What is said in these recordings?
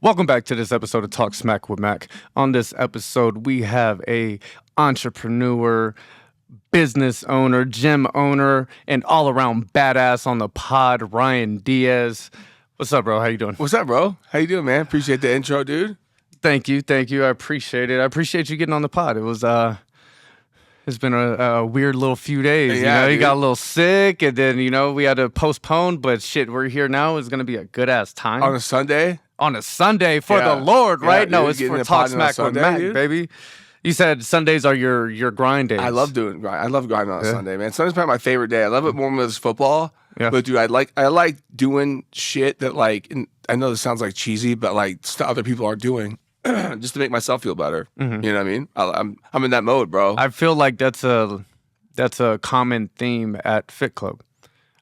Welcome back to this episode of Talk Smack with Mac. On this episode, we have a entrepreneur, business owner, gym owner, and all-around badass on the pod, Ryan Diaz. What's up, bro? How you doing? What's up, bro? How you doing, man? Appreciate the intro, dude. Thank you. I appreciate it. I appreciate you getting on the pod. It's been a weird little few days. Yeah, you dude. got a little sick, and then we had to postpone. But shit, we're here now. It's gonna be a good ass time On a Sunday? on a Sunday for Yeah. the Lord, Yeah, right? No, dude, it's getting for the Talk pod on a Smack with Sunday, Mac, dude. baby. You said Sundays are your grind days. I love grinding on a Sunday, man. Sunday's probably my favorite day. I love it more than it's football. Yeah. But dude, I like doing shit that and I know this sounds like cheesy, but like stuff other people aren't doing. Just to make myself feel better. Mm-hmm. You know what I mean? I'm in that mode, bro. I feel like that's a common theme at FitClub.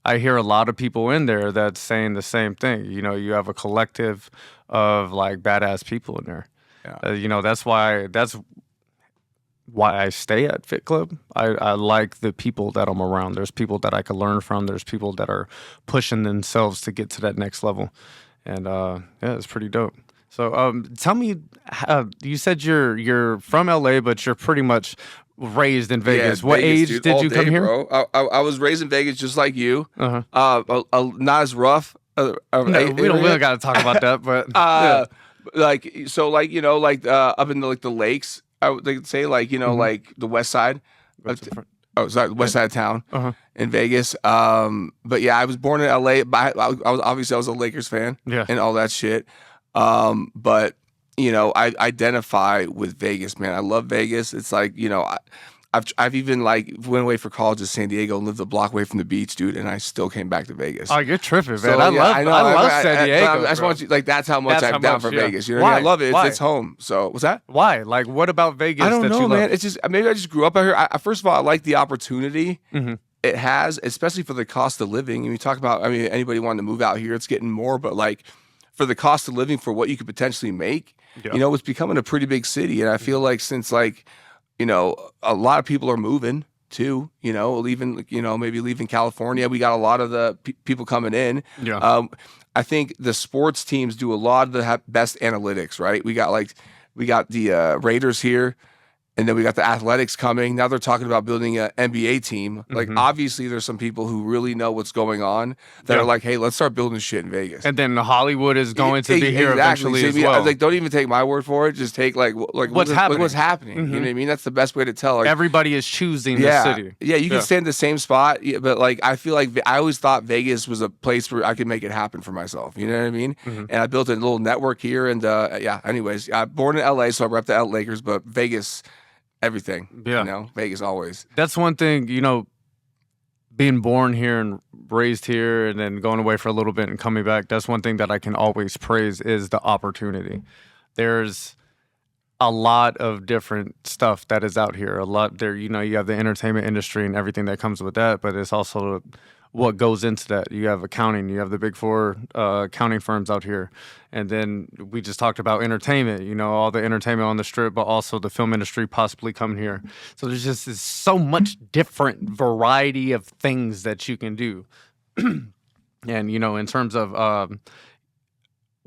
I hear a lot of people in there that's saying the same thing. You have a collective of like badass people in there. Yeah. That's why I stay at FitClub. I like the people that I'm around. There's people that I can learn from. There's people that are pushing themselves to get to that next level. And it's pretty dope. So tell me, you said you're from LA, but you're pretty much raised in Vegas. Yeah, What Vegas, age dude, did all you come day, here? bro. I was raised in Vegas just like you. Uh-huh. Not as rough. No, we don't got to talk about that, but yeah. up in the lakes, I would say like the west side. The west side of town in Vegas. But yeah, I was born in LA. But I was a Lakers fan. Yeah. And all that shit. But I identify with Vegas, man. I love Vegas. It's like I've even went away for college to San Diego and lived a block away from the beach, dude, and I still came back to Vegas. Oh, you're tripping, man. So, I yeah, love San Diego. I just want you that's how much That's how I'm down much, for yeah. Vegas. You know what I mean? I Why? love it. Why? It's home. So what's that? Why? Like, what about Vegas? I don't that know, you man. love? It's just maybe I just grew up out here. First of all, I like the opportunity Mm-hmm. it has, especially for the cost of living. And we talk about, anybody wanting to move out here, it's getting more, but like for the cost of living for what you could potentially make, Yeah. it's becoming a pretty big city. And I feel like since a lot of people are moving too, maybe leaving California. We got a lot of the people coming in. Yeah. I think the sports teams do a lot of the best analytics, right? We got the Raiders here, and then we got the Athletics coming. Now they're talking about building an NBA team. Like, obviously, there's some people who really know what's going on that Yeah. are like, hey, let's start building shit in Vegas. And then Hollywood is going to be here eventually as well. Like, don't even take my word for it. Just take What's happening. What's happening. You know what I mean? That's the best way to tell. Like, Everybody is choosing yeah, the city. yeah. You can stay in the same spot, but like I feel like I always thought Vegas was a place where I could make it happen for myself. You know what I mean? And I built a little network here, and Anyways, I'm born in LA, so I rep the Lakers, but Vegas. Everything. Yeah. Vegas always. That's one thing, being born here and raised here and then going away for a little bit and coming back, that's one thing that I can always praise is the opportunity. There's a lot of different stuff that is out here. A lot there, you have the entertainment industry and everything that comes with that, but it's also what goes into that. You have accounting, you have the big four accounting firms out here. And then we just talked about entertainment, all the entertainment on the strip, but also the film industry possibly coming here. So there's just so much different variety of things that you can do. And, in terms of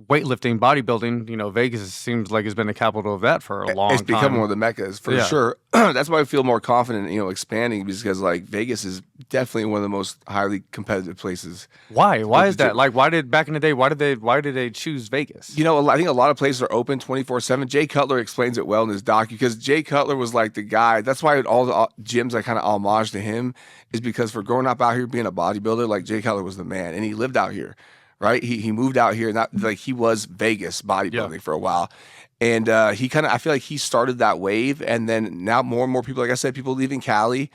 weightlifting, bodybuilding, Vegas seems like it's been the capital of that for a long time. It's become one of the meccas for sure. That's why I feel more confident, expanding because like Vegas is definitely one of the most highly competitive places. Why? Why is that? Like, why did they choose Vegas? I think a lot of places are open 24/7. Jay Cutler explains it well in his doc because Jay Cutler was like the guy. That's why all the gyms I kind of homage to him is because for growing up out here being a bodybuilder, like Jay Cutler was the man, and he lived out here. Right, he moved out here, and he was Vegas bodybuilding for a while, and I feel like he started that wave, and then now more and more people, like I said, people leaving Cali,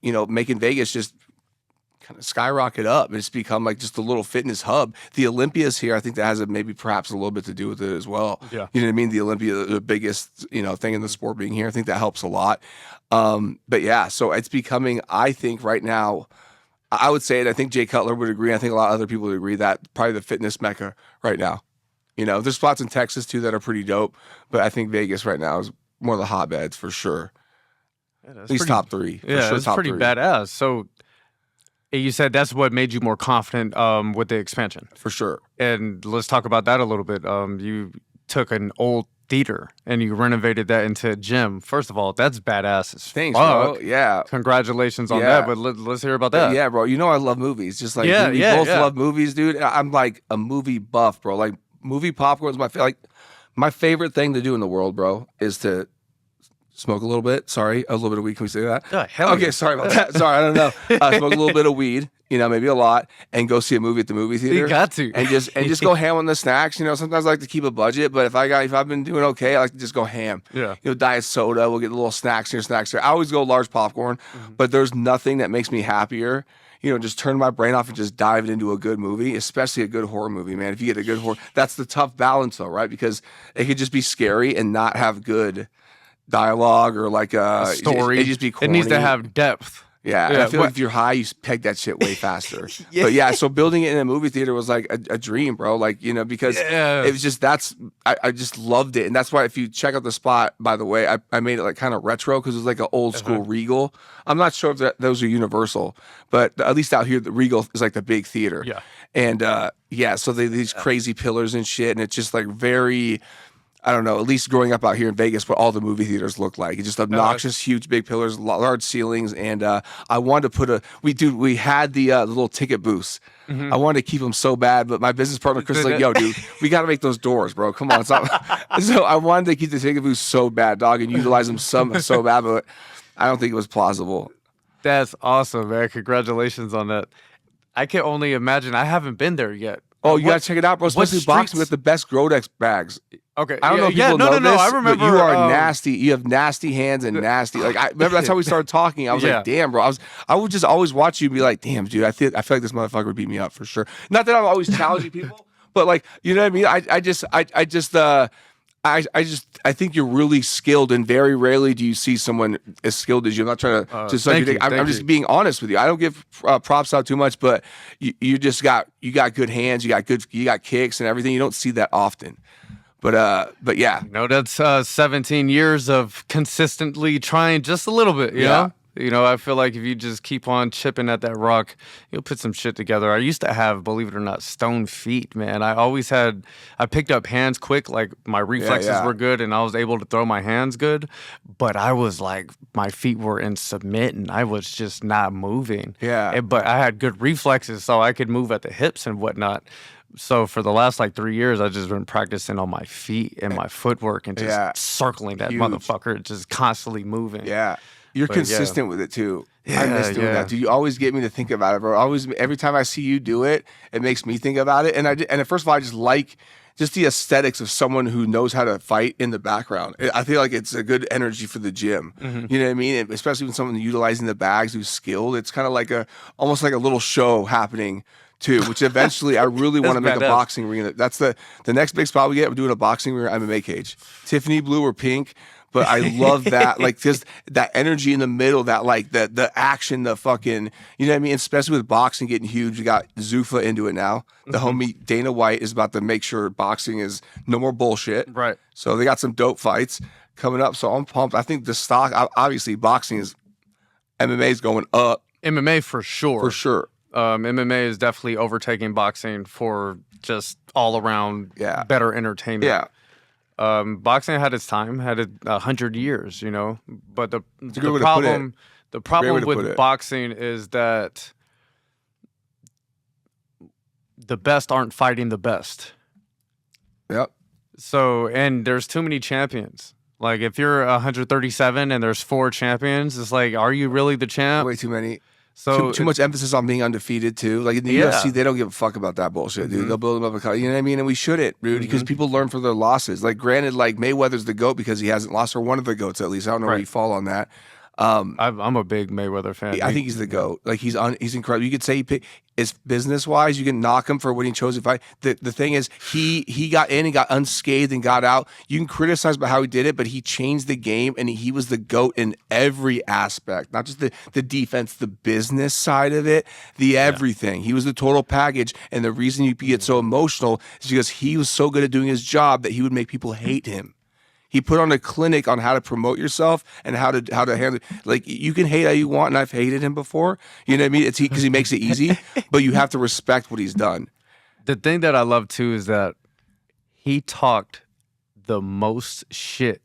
making Vegas just kind of skyrocket up, and it's become like just a little fitness hub. The Olympia's here, I think that has perhaps a little bit to do with it as well. Yeah, you know what I mean. The Olympia, the biggest thing in the sport being here, I think that helps a lot. But yeah, so it's becoming, I think right now. I would say it. I think Jay Cutler would agree. I think a lot of other people would agree that probably the fitness mecca right now. There's spots in Texas too that are pretty dope, but I think Vegas right now is one of the hotbeds for sure. Yeah, at least top three. Yeah, sure, it's top pretty three. badass. So You said that's what made you more confident with the expansion. For sure. And let's talk about that a little bit. You took an old theater and you renovated that into a gym. First of all, that's badass as Thanks, fuck. bro. Yeah. Congratulations on Yeah. that. But let's hear about that. Yeah, bro. You know I love movies. Just like Yeah, we yeah, both yeah. love movies, dude. I'm like a movie buff, bro. Like movie popcorn is my favorite thing to do in the world, bro, is to smoke a little bit. Sorry, a little bit of weed. Can we say that? Hell Okay, yeah. sorry about that. Sorry, I don't know. Smoke a little bit of weed, maybe a lot, and go see a movie at the movie theater. You got to. and just go ham on the snacks. Sometimes I like to keep a budget, but if I've been doing okay, I like to just go ham. Yeah. Diet soda. We'll get the little snacks here, snacks there. I always go large popcorn, but there's nothing that makes me happier. Just turn my brain off and just dive into a good movie, especially a good horror movie, man. If you get a good horror, that's the tough balance, though, right? Because it could just be scary and not have good dialogue or like a story. It just be corny. It needs to have depth. Yeah, and I feel like if you're high, you peg that shit way faster. But yeah, so building it in a movie theater was like a dream, bro. Like, because it was just, I just loved it. And that's why if you check out the spot, by the way, I made it like kind of retro because it was like an old school Regal. I'm not sure if those are universal, but at least out here, the Regal is like the big theater. Yeah. And so these crazy pillars and shit. And it's just like very, I don't know, at least growing up out here in Vegas, what all the movie theaters look like. It's just obnoxious, huge, big pillars, large ceilings. And I wanted to put we had the little ticket booths. I wanted to keep them so bad, but my business partner, Chris, is like, yo, dude, we got to make those doors, bro. Come on. So I wanted to keep the ticket booths so bad, dog, and utilize them so bad, but I don't think it was plausible. That's awesome, man. Congratulations on that. I can only imagine. I haven't been there yet. Oh, you got to check it out, bro. Especially boxing with the best Grodex bags. Okay. I don't know if people know this, I remember. But you are nasty. You have nasty hands and nasty. Like I remember, that's how we started talking. I was like, damn, bro. I would just always watch you and be like, damn, dude. I feel like this motherfucker would beat me up for sure. Not that I'm always challenging people, but like, you know what I mean. I think you're really skilled, and very rarely do you see someone as skilled as you. I'm not trying to just like I'm just being honest with you. I don't give props out too much, but you got good hands, you got kicks and everything. You don't see that often. But yeah. That's 17 years of consistently trying just a little bit, you know? I feel like if you just keep on chipping at that rock, you'll put some shit together. I used to have, believe it or not, stone feet, man. I picked up hands quick, like my reflexes were good and I was able to throw my hands good, but I was like, my feet were in submit and I was just not moving. Yeah. But I had good reflexes, so I could move at the hips and whatnot. So for the last 3 years, I've just been practicing on my feet and my footwork and just circling that motherfucker, just constantly moving. Yeah. You're consistent with it too. I miss doing that, dude. You always get me to think about it, bro. Every time I see you do it, it makes me think about it. And first of all, I just like the aesthetics of someone who knows how to fight in the background. I feel like it's a good energy for the gym. You know what I mean? And especially when someone utilizing the bags who's skilled, it's kind of like almost like a little show happening too, which eventually I really want to make a boxing ring. That's the next big spot we get. We're doing a boxing ring or MMA cage. Tiffany blue or pink. But I love that, like, just that energy in the middle, that like the action, the fucking, you know what I mean? Especially with boxing getting huge, we got Zuffa into it now. The homie Dana White is about to make sure boxing is no more bullshit. Right. So they got some dope fights coming up. So I'm pumped. I think the stock, obviously, MMA is going up. MMA for sure. For sure. MMA is definitely overtaking boxing for just all around better entertainment. Yeah. Boxing had its time, had 100 years, but the problem with boxing is that the best aren't fighting the best. Yep. So, and there's too many champions. Like if you're 137 and there's 4 champions, it's like, are you really the champ? Way too many. So too much emphasis on being undefeated too. Like in the UFC, they don't give a fuck about that bullshit, dude. They'll build them up, you know what I mean? And we shouldn't, dude, because people learn from their losses. Like granted, like Mayweather's the GOAT because he hasn't lost, or one of the GOATs at least. I don't know where you fall on that. I'm a big Mayweather fan. I think he's the GOAT. Like he's incredible. You could say is business wise, you can knock him for when he chose to fight. The thing is, he got in and got unscathed and got out. You can criticize about how he did it, but he changed the game and he was the GOAT in every aspect, not just the defense, the business side of it, the everything. He was the total package. And the reason you get so emotional is because he was so good at doing his job that he would make people hate him. He put on a clinic on how to promote yourself and how to handle. Like, you can hate how you want, and I've hated him before. You know what I mean? It's because he makes it easy, but you have to respect what he's done. The thing that I love too is that he talked the most shit.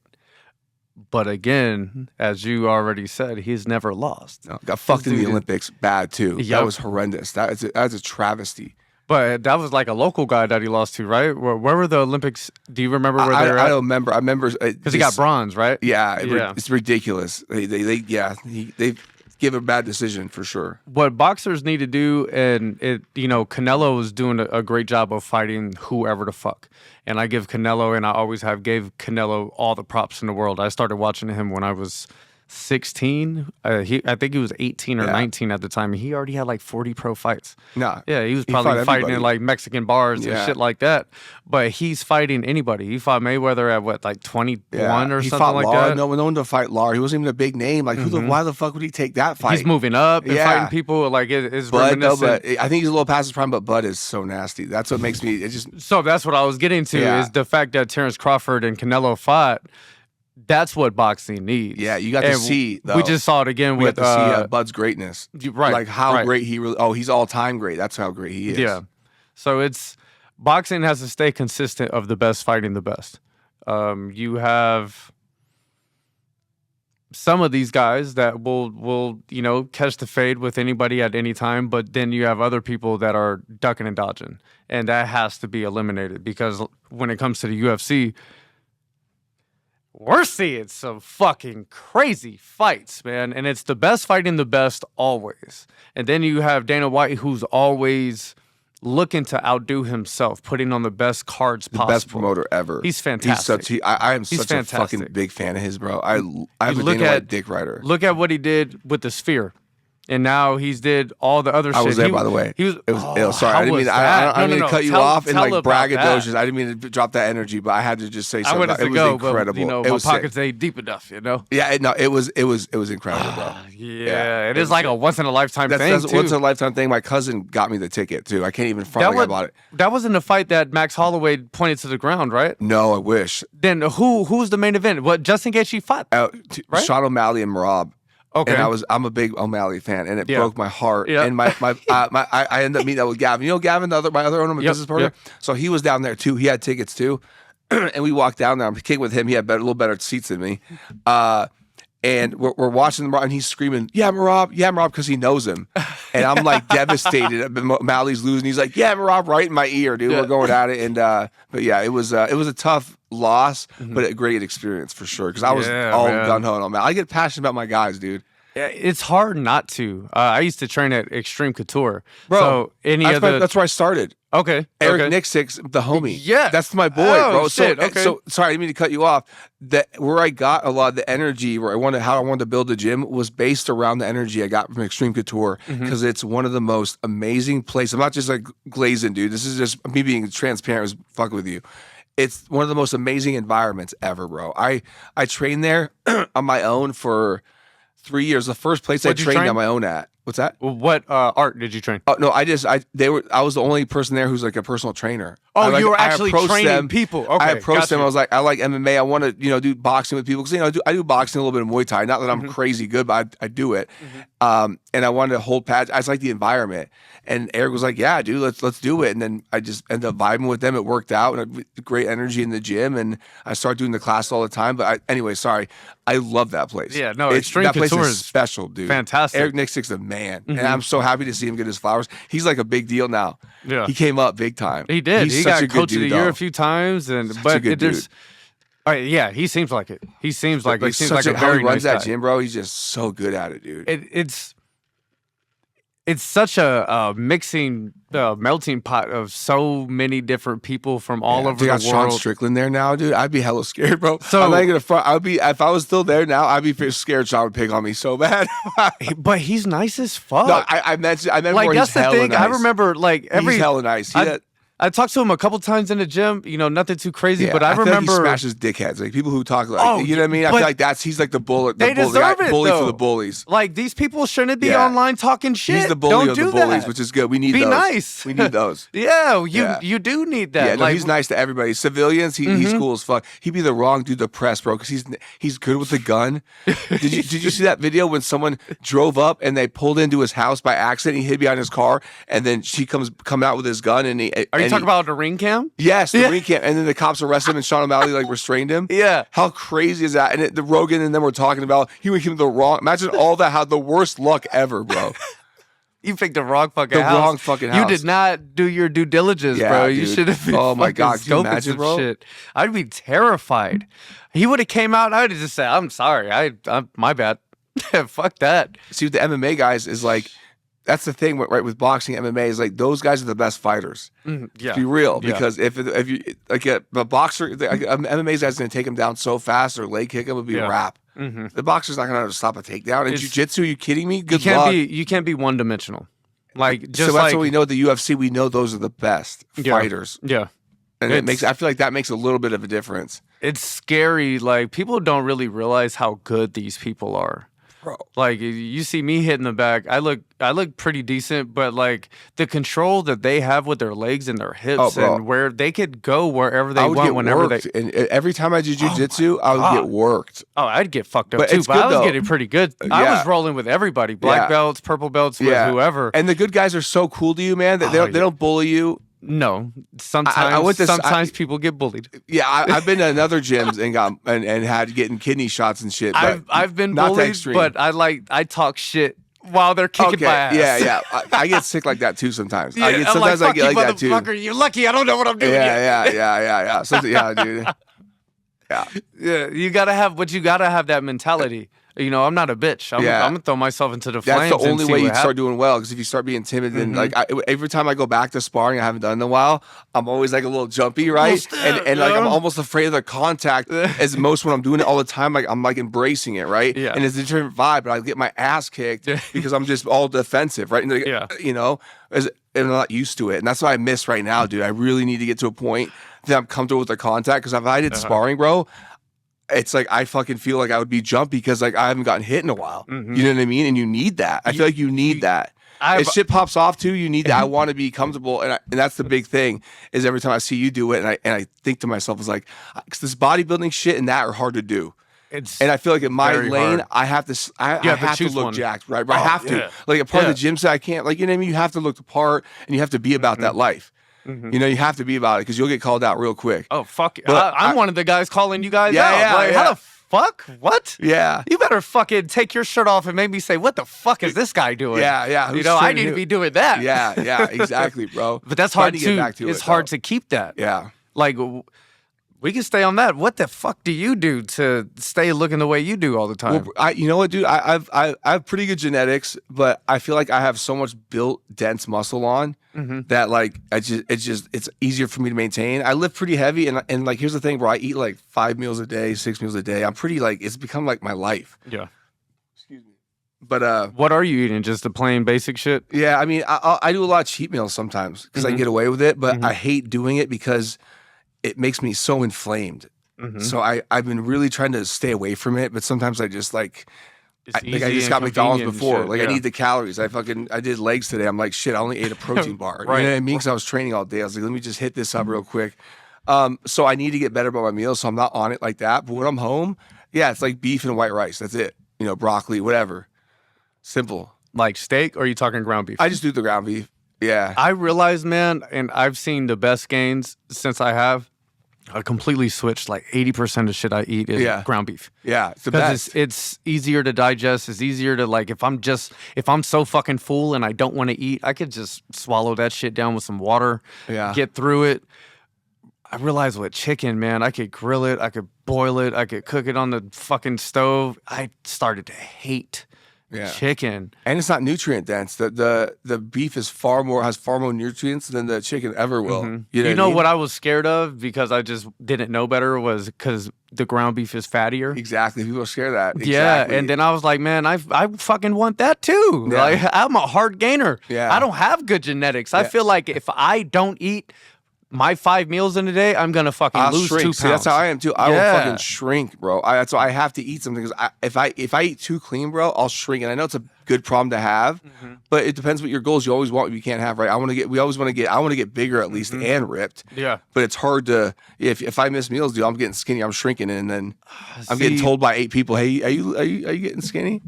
But again, as you already said, he's never lost. No, got fucked in the Olympics bad too. Yep. That was horrendous. That's a travesty. But that was like a local guy that he lost to, right? Where were the Olympics? Do you remember where they were at? I don't remember. I remember because he got bronze, right? Yeah, it's ridiculous. They give a bad decision for sure. What boxers need to do, and Canelo is doing a great job of fighting whoever the fuck. And I give Canelo, and I always have gave Canelo all the props in the world. I started watching him when I was 16. I think he was 18 or 19 at the time. He already had like 40 pro fights. Nah. Yeah, he was probably fighting in like Mexican bars and shit like that. But he's fighting anybody. He fought Mayweather at what, like 21 or something like that? No one to fight Lar. He wasn't even a big name. Like, why the fuck would he take that fight? He's moving up and fighting people. Like, it's reminiscent. But I think he's a little past his prime, but Bud is so nasty. That's what makes me, So that's what I was getting to, is the fact that Terrence Crawford and Canelo fought. That's what boxing needs. Yeah, you got to see, though. We just saw it again with see Bud's greatness. Right. Like how great he really, he's all-time great. That's how great he is. Yeah. So boxing has to stay consistent of the best fighting the best. You have some of these guys that will catch the fade with anybody at any time, but then you have other people that are ducking and dodging. And that has to be eliminated, because when it comes to the UFC, we're seeing some fucking crazy fights, man. And it's the best fighting the best always. And then you have Dana White, who's always looking to outdo himself, putting on the best cards possible. The best promoter ever. He's fantastic. I am such a fucking big fan of his, bro. I'm a Dana White dick rider. Look at what he did with the Sphere. And now he's did all the other shit. I was there, by the way. He was. Sorry, I didn't mean. I didn't mean to cut you off and like braggadocious. That. I didn't mean to drop that energy, but I had to just say something. I wanted it was incredible. But, my pockets ain't deep enough, Yeah, it was incredible, bro. Yeah, it is like a once in a lifetime thing. That's once in a lifetime thing. My cousin got me the ticket too. I can't even front like I bought it. That wasn't the fight that Max Holloway pointed to the ground, right? No, I wish. Then who's the main event? What, Justin Gaethje fought? Right? Sean O'Malley and Marab. Okay. And I'm a big O'Malley fan, and it broke my heart. Yeah. And I ended up meeting up with Gavin. You know Gavin, my other owner, my business partner. Yep. So he was down there too. He had tickets too, and we walked down there. I'm kicking with him. He had a little better seats than me. And we're watching the and he's screaming, "Yeah, Marab, because he knows him." And I'm like devastated. O'Malley's losing. He's like, "Yeah, Marab," right in my ear, dude. Yeah. We're going at it, and but yeah, it was a tough loss, but a great experience for sure. Because I was all gun ho on O'Malley. I get passionate about my guys, dude. Yeah, it's hard not to. I used to train at Extreme Couture, bro. So that's where I started. Okay, Eric Nixick's the homie. Yeah, that's my boy, bro. Shit. So sorry, I didn't mean to cut you off. Where I got a lot of the energy, how I wanted to build the gym was based around the energy I got from Extreme Couture, because it's one of the most amazing places. I'm not just like glazing, dude. This is just me being transparent, fucking with you. It's one of the most amazing environments ever, bro. I trained there on my own for 3 years. The first place I trained on my own at. What's that? What art did you train? Oh no, I was the only person there who's like a personal trainer. Oh, you were actually training people. Okay, I approached them. I was like, I like MMA. I want to do boxing with people, because I do boxing, a little bit of Muay Thai. Not that I'm crazy good, but I do it. And I wanted to hold pads. I just like the environment. And Eric was like, "Yeah, dude, let's do it." And then I just ended up vibing with them. It worked out, and great energy in the gym. And I started doing the class all the time. But anyway, sorry, I love that place. Yeah, no, Extreme that place Couture is special, dude. Fantastic. Eric Nixick's a man, and I'm so happy to see him get his flowers. He's like a big deal now. Yeah, he came up big time. He did. He got Coach of the Year a few times, and such a good dude. Yeah, he seems like it. He seems like a how very he runs nice that gym, bro. He's just so good at it, dude. It's such a melting pot of so many different people from all over the world. Sean Strickland there now, dude. I'd be hella scared, bro. So I'm not gonna front. If I was still there now, I'd be scared Sean would pick on me so bad. But he's nice as fuck. No, I meant like, that's the thing. Nice. I remember like he's hella nice. I talked to him a couple times in the gym. You know, nothing too crazy, Yeah, but I feel remember like he smashes dickheads, like people who talk like, Oh, you know what I mean? I but feel like he's like the bully, they deserve it, bully though. for the bullies. like these people shouldn't be Yeah. online talking shit. He's the bully Don't of do the bullies, that. which is good. We need Be those. nice. We need those. Yeah, Yeah. you do need that. Yeah, no, like, he's nice to everybody. Civilians, he's cool as fuck. He'd be the wrong dude to press, bro, because he's good with the gun. Did you see that video when someone drove up and they pulled into his house by accident? He hid behind his car, and then she come out with his gun, and Are you talking about the ring cam? Yes, the ring cam, and then the cops arrested him, and Sean O'Malley like restrained him. Yeah. How crazy is that? And the Rogan and them were talking about he would give him the wrong. Imagine all that. How the worst luck ever, bro. You picked the wrong fucking The house. wrong fucking house. You did not do your due diligence, Yeah, bro. You dude. should have been Oh my fucking God, can you scoping imagine, some bro? shit. I'd be terrified. He would have came out, I'd have just said, I'm sorry. I'm my bad. Fuck that. See, with the MMA guys is like, that's the thing, right? With boxing, MMA is like those guys are the best fighters. Yeah. To be real, Yeah. because if you like a boxer, like, MMA guy's gonna take him down so fast or leg kick him would be a wrap. Mm-hmm. The boxer's not gonna stop a takedown. In It's- jiu-jitsu, are you kidding me? You Good can't luck. you can't be one dimensional. Like just So that's like what we know. The UFC, we know those are the best fighters, Yeah. and it makes. I feel like that makes a little bit of a difference, It's scary. Like people don't really realize how good these people are. bro. Like you see me hitting the back, I look pretty decent, but like the control that they have with their legs and their hips bro. and where they could go wherever they I would want get whenever worked, they. and every time I did jiu-jitsu, I would God. get worked. Oh, I'd get fucked up But too, it's but good, I was though. getting pretty good. I Yeah. was rolling with everybody, black Yeah. belts, purple belts, with whoever. And the good guys are so cool to you, man. That they don't bully you. No, sometimes went to- sometimes people get bullied. Yeah, I've been to another gyms and got and had getting kidney shots and shit. But I've been not that bullied, extreme. but I talk shit while they're kicking my ass. Yeah. I get sick like that too sometimes. Yeah, Sometimes I "Fuck get you, like that too. motherfucker, you're lucky. I don't know what I'm doing. yet." Yeah. Yeah, dude. Yeah. Yeah, you gotta have that mentality. You know, I'm not a bitch. I'm gonna throw myself into the flames. That's the only and see way what you start happens. doing well. Because if you start being timid, then like every time I go back to sparring, I haven't done it in a while. I'm always like a little jumpy, right? And like I'm almost afraid of the contact. As most when I'm doing it all the time, like I'm like embracing it, right? Yeah. And it's a different vibe. But I get my ass kicked because I'm just all defensive, right? And like, you know, and I'm not used to it, and that's what I miss right now, dude. I really need to get to a point that I'm comfortable with the contact. Because if I did sparring, bro. It's like I fucking feel like I would be jumpy because like I haven't gotten hit in a while. You know what I mean? And you need that. I feel like you need that. If shit pops off too, you need that. I want to be comfortable, and that's the big thing. Is every time I see you do it, and I think to myself, it's like, 'cause this bodybuilding shit and that are hard to do. And I feel like in my very lane, hard. I have to. I have to choose look one. jacked, right? I have to. yeah. Like a part of Yeah. the gym side, I can't. Like you know what I mean? You have to look the part, and you have to be about that life. You know, you have to be about it because you'll get called out real quick. Oh fuck! But I'm one of the guys calling you guys Yeah, out. yeah, Like, yeah. how the fuck? What? Yeah. You better fucking take your shirt off and make me say, "What the fuck is this guy doing?" Yeah. You Who's know, I trying need to to be doing that. Yeah, exactly, bro. But that's Trying hard to to get back to It's it, hard though. to keep that. Yeah. Like, we can stay on that. What the fuck do you do to stay looking the way you do all the time? Well, you know what, dude? I have pretty good genetics, but I feel like I have so much built dense muscle on that like it's easier for me to maintain. I lift pretty heavy, and like here's the thing, bro. I eat like 5 meals a day, 6 meals a day. I'm pretty like it's become like my life. Yeah. Excuse me. But What are you eating? Just the plain basic shit? yeah, I mean, I do a lot of cheat meals sometimes because I can get away with it, but I hate doing it because it makes me so inflamed. So I've been really trying to stay away from it, but sometimes I just like. I just got McDonald's before. Like I need the calories. I did legs today. I'm like, shit, I only ate a protein bar. Right. You know what I mean? Because I was training all day. I was like, let me just hit this up real quick. So I need to get better about my meals. So I'm not on it like that. But when I'm home, yeah, it's like beef and white rice. That's it. You know, broccoli, whatever. Simple. Like steak, or are you talking ground beef? I just do the ground beef. Yeah. I realize, man, and I've seen the best gains since I completely switched. Like 80% of shit I eat is ground beef. Yeah. It's the Because best. it's easier to digest. It's easier to like, if I'm so fucking full and I don't want to eat, I could just swallow that shit down with some water, get through it. I realized with chicken, man, I could grill it, I could boil it, I could cook it on the fucking stove. I started to hate chicken. And it's not nutrient dense. The beef has far more nutrients than the chicken ever will. You know what I was scared of because I just didn't know better was because the ground beef is fattier. Exactly. People are scared of that. Yeah, Exactly. and then I was like, man, I fucking want that too. Yeah. Like I'm a hard gainer. Yeah. I don't have good genetics. I feel like if I don't eat my 5 meals in a day, I'm gonna fucking I'll lose shrink. 2 pounds. See, that's how I am too. I will Yeah. fucking shrink, bro. That's why I have to eat something. Because if I eat too clean, bro, I'll shrink. And I know it's a good problem to have, but it depends what your goals. You always want what you can't have, right? I want to get bigger at least and ripped. Yeah. But it's hard to if I miss meals, dude, I'm getting skinny. I'm shrinking, and then I'm getting told by 8 people, "Hey, are you getting skinny?"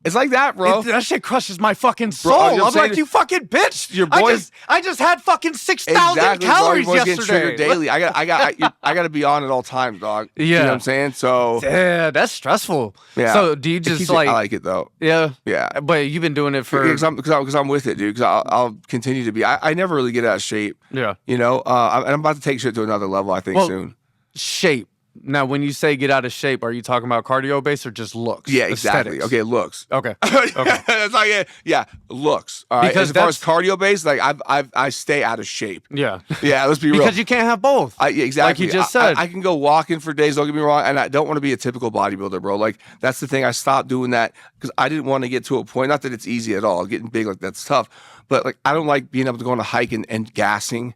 It's like that, bro. That shit crushes my fucking soul. Bro, I'm like, you fucking bitch. Your boys, I just had fucking 6,000 calories bro, your boys getting yesterday. triggered daily. I got to be on at all times, dog. Yeah. You know what I'm saying? So yeah, that's stressful. yeah. So do you just like? I like it though. Yeah. Yeah. But you've been doing it for because I'm with it, dude. Because I'll continue to be. I never really get out of shape. Yeah. You know, I'm about to take shit to another level. I think soon. Shape. Now, when you say get out of shape, are you talking about cardio based or just looks? Yeah, exactly. Aesthetics? Okay, looks. Okay. Okay. That's like it. Yeah, looks. All right. Because as far as cardio based, like I stay out of shape. Yeah. Yeah, let's be real. Because you can't have both. Yeah, exactly. Like you just said. I can go walking for days. Don't get me wrong, and I don't want to be a typical bodybuilder, bro. Like that's the thing. I stopped doing that because I didn't want to get to a point. Not that it's easy at all. Getting big like that's tough, but like I don't like being able to go on a hike and gassing.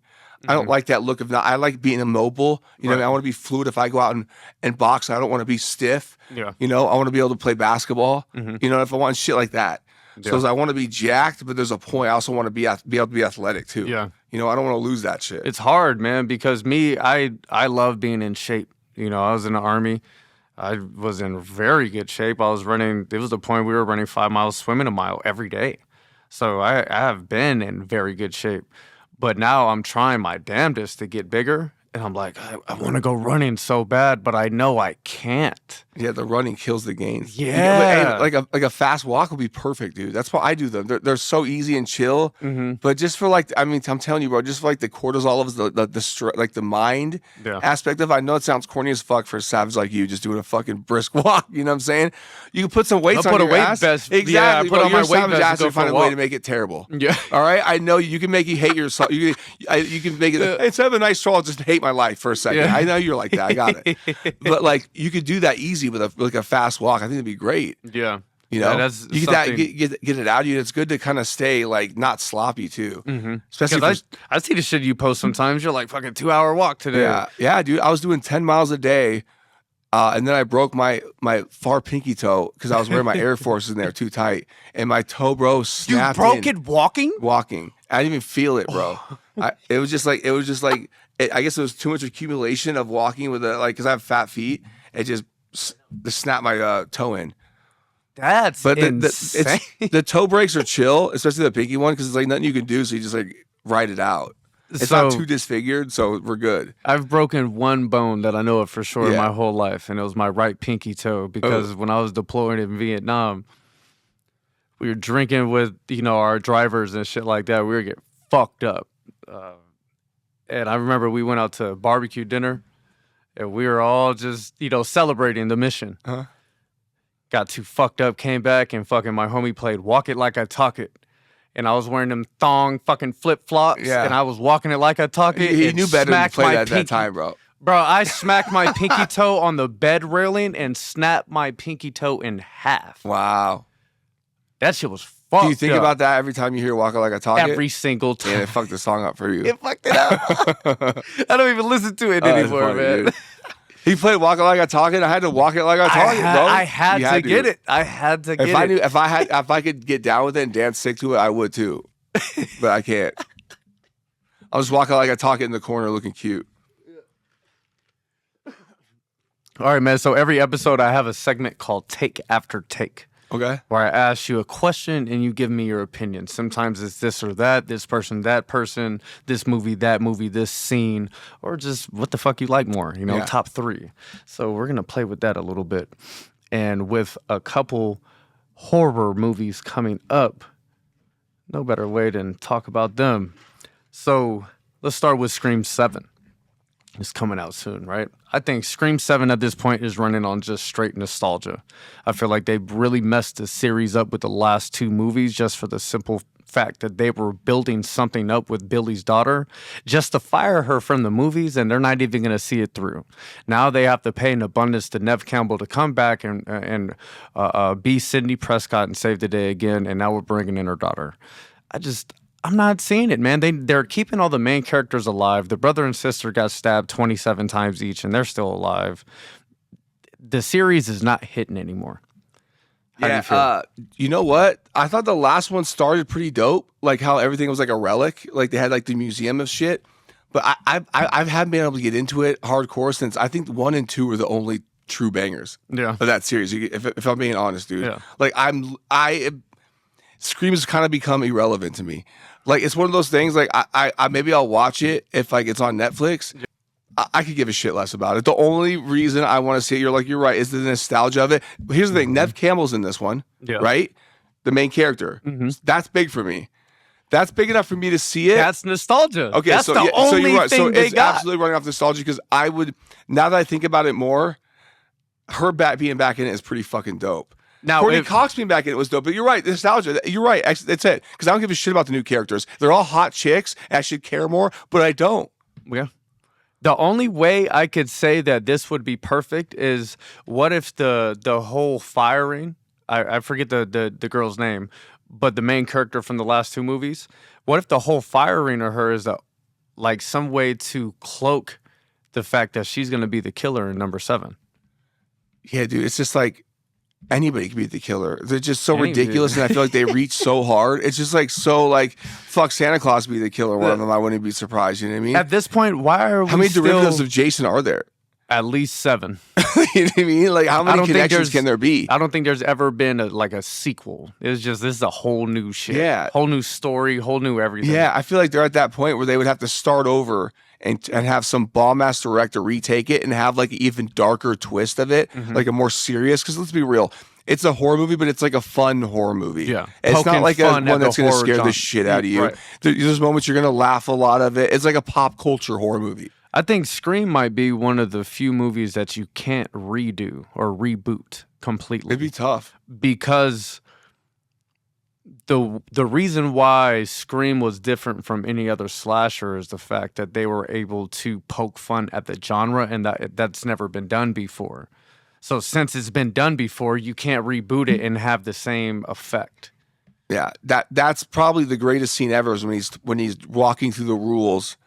I don't like that look of not. I like being immobile. You know, what I mean? I want to be fluid. If I go out and box, I don't want to be stiff. Yeah. You know, I want to be able to play basketball. You know, if I want shit like that. Yeah. So I want to be jacked, but there's a point. I also want to be able to be athletic too. Yeah. You know, I don't want to lose that shit. It's hard, man, because I love being in shape. You know, I was in the Army. I was in very good shape. I was running. There was the point we were running 5 miles, swimming a mile every day. So I have been in very good shape. But now I'm trying my damnedest to get bigger. And I'm like, I want to go running so bad, but I know I can't. Yeah, the running kills the gains. Yeah. Like a fast walk would be perfect, dude. That's why I do them. They're so easy and chill. But just for like, I mean, I'm telling you, bro, just for like the cortisol of like the mind aspect of it. I know it sounds corny as fuck for a savage like you, just doing a fucking brisk walk. You know what I'm saying? You can put some weights on your ass. Exactly. Yeah, put on my weight vest ass and and find a way to make it terrible. Yeah. All right. I know you can make you hate yourself. You can make it. It's have a nice show. I'll just hate my life for a second. Yeah. I know you're like that. I got it. But like you could do that easy with a fast walk. I think it'd be great. Yeah. You know, that's you get it out of you. It's good to kind of stay like not sloppy too. Especially I see the shit you post sometimes. You're like fucking 2-hour walk today. Yeah, dude. I was doing 10 miles a day. And then I broke my far pinky toe because I was wearing my Air Forces and they were too tight. And my toe, bro, snapped. You broke it walking? Walking. I didn't even feel it, bro. It was just like I guess it was too much accumulation of walking with because I have fat feet. It just snapped my toe in. That's insane. The toe breaks are chill, especially the pinky one, because it's like nothing you can do. So you just like ride it out. It's not too disfigured, so we're good. I've broken one bone that I know of for sure my whole life, and it was my right pinky toe because when I was deployed in Vietnam, we were drinking with our drivers and shit like that. We were getting fucked up, and I remember we went out to barbecue dinner, and we were all just celebrating the mission. Got too fucked up, came back, and fucking my homie played "Walk It Like I Talk It." And I was wearing them thong fucking flip-flops, and I was walking it like I talk it. He knew better to play that at that time, bro. Bro, I smacked my pinky toe on the bed railing and snapped my pinky toe in half. Wow. That shit was fucked up. Do you think about that every time you hear "Walk It Like I Talk It"? Every single time. And it fucked the song up for you. It fucked it up. I don't even listen to it anymore, funny, man. Dude. He played "Walk It Like I Talk It." I had to walk it like I talk it, bro. I had to get it. I had to get it. If I could get down with it and dance sick to it, I would too. But I can't. I'll just walk it like I talk it in the corner looking cute. All right, man. So every episode I have a segment called Take After Take. Okay. Where I ask you a question and you give me your opinion. Sometimes it's this or that, this person, that person, this movie, that movie, this scene, or just what the fuck you like more, top 3. So we're going to play with that a little bit. And with a couple horror movies coming up, no better way than talk about them. So let's start with Scream 7. It's coming out soon, right? I think Scream 7 at this point is running on just straight nostalgia. I feel like they really messed the series up with the last 2 movies just for the simple fact that they were building something up with Billy's daughter just to fire her from the movies, and they're not even going to see it through. Now they have to pay an abundance to Neve Campbell to come back and be Sidney Prescott and save the day again, and now we're bringing in her daughter. I'm not seeing it, man. They're keeping all the main characters alive. The brother and sister got stabbed 27 times each, and they're still alive. The series is not hitting anymore. How do you feel? You know what? I thought the last one started pretty dope, like how everything was like a relic, like they had like the museum of shit. But I haven't been able to get into it hardcore since I think 1 and 2 were the only true bangers of that series. If I'm being honest, dude, like Scream has kind of become irrelevant to me. Like it's one of those things. Like I maybe I'll watch it if like it's on Netflix. I could give a shit less about it. The only reason I want to see it, you're right, is the nostalgia of it. But here's the thing: Nev Campbell's in this one, right? The main character. That's big for me. That's big enough for me to see it. That's nostalgia. Okay, that's the only you're right. thing they it's got. Absolutely running off nostalgia because I would. Now that I think about it more, her being back in it is pretty fucking dope. Now, Courtney Cox being back in it was dope, but you're right, nostalgia. You're right. That's it. Because I don't give a shit about the new characters. They're all hot chicks. And I should care more, but I don't. Yeah. The only way I could say that this would be perfect is what if the whole firing, I forget the girl's name, but the main character from the last 2 movies, what if the whole firing of her is like some way to cloak the fact that she's going to be the killer in number 7? Yeah, dude, it's just like anybody could be the killer. They're just so ridiculous, and I feel like they reach so hard. It's just like so like fuck Santa Claus be the killer. One of them, I wouldn't be surprised. You know what I mean? At this point, why are we how many still... derivatives of Jason are there? At least 7. You know what I mean? Like how many connections can there be? I don't think there's ever been a sequel. It's just this is a whole new shit. Yeah, whole new story, whole new everything. Yeah, I feel like they're at that point where they would have to start over and have some bomb-ass director retake it and have like an even darker twist of it, like a more serious. Because let's be real, it's a horror movie, but it's like a fun horror movie. Yeah, it's not like one that's going to scare the shit out of you. Right. There's moments you're going to laugh a lot of it. It's like a pop culture horror movie. I think Scream might be one of the few movies that you can't redo or reboot completely. It'd be tough because the reason why Scream was different from any other slasher is the fact that they were able to poke fun at the genre, and that's never been done before. So since it's been done before, you can't reboot it and have the same effect. Yeah, that's probably the greatest scene ever is when he's walking through the rules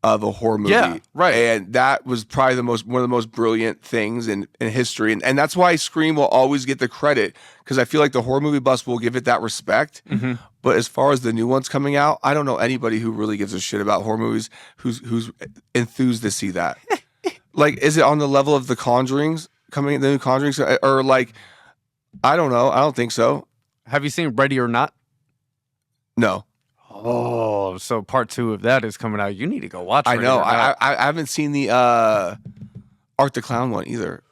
of a horror movie. Yeah, right. And that was probably one of the most brilliant things in history. And that's why Scream will always get the credit, because I feel like the horror movie bus will give it that respect. But as far as the new ones coming out, I don't know anybody who really gives a shit about horror movies who's enthused to see that. Like, is it on the level of the Conjurings coming in, the new Conjurings? Or like, I don't know. I don't think so. Have you seen Ready or Not? No. Oh, so part 2 of that is coming out. You need to go watch it. I know. I haven't seen the Art the Clown one either.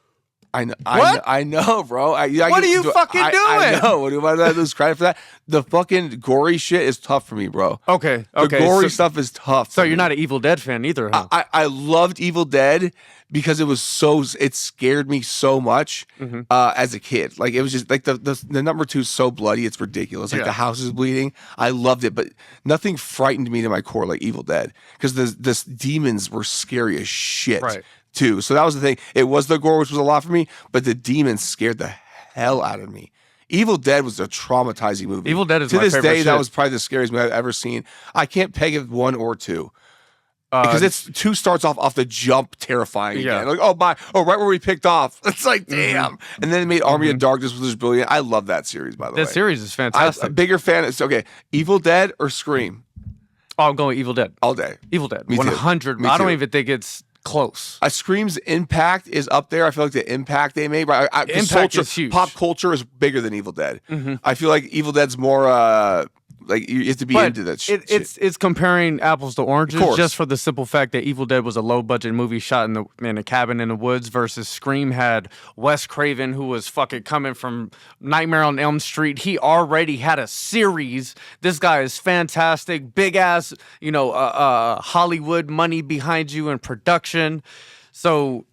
I know. What? I know, bro. What are you fucking doing? I know. What do I lose credit for that? The fucking gory shit is tough for me, bro. Okay. The gory stuff is tough. So you're not an Evil Dead fan either, huh? I loved Evil Dead because it scared me so much as a kid. Like it was just like the number 2 is so bloody, it's ridiculous. Like the house is bleeding. I loved it, but nothing frightened me to my core like Evil Dead because the demons were scary as shit. Right. Too. So that was the thing. It was the gore, which was a lot for me, but the demons scared the hell out of me. Evil Dead was a traumatizing movie. Evil Dead is to my this favorite day. shit. That was probably the scariest movie I've ever seen. I can't peg it 1 or 2 because it's 2 starts off the jump terrifying. Yeah. Again. Like right where we picked off. It's like damn. And then they made Army of Darkness, which was brilliant. I love that series, by the way. That series is fantastic. I'm a bigger fan. Okay, Evil Dead or Scream? Oh, I'm going Evil Dead All day. Evil Dead. Me too. 100. Me I don't too. even think it's close. Scream's impact is up there. I feel like the impact they made, right? Impact is huge. Pop culture is bigger than Evil Dead. I feel like Evil Dead's more like you have to be into that shit. It's comparing apples to oranges, Of course. just for the simple fact that Evil Dead was a low budget movie shot in a cabin in the woods, versus Scream had Wes Craven, who was fucking coming from Nightmare on Elm Street. He already had a series. This guy is fantastic, big ass, Hollywood money behind you and production. So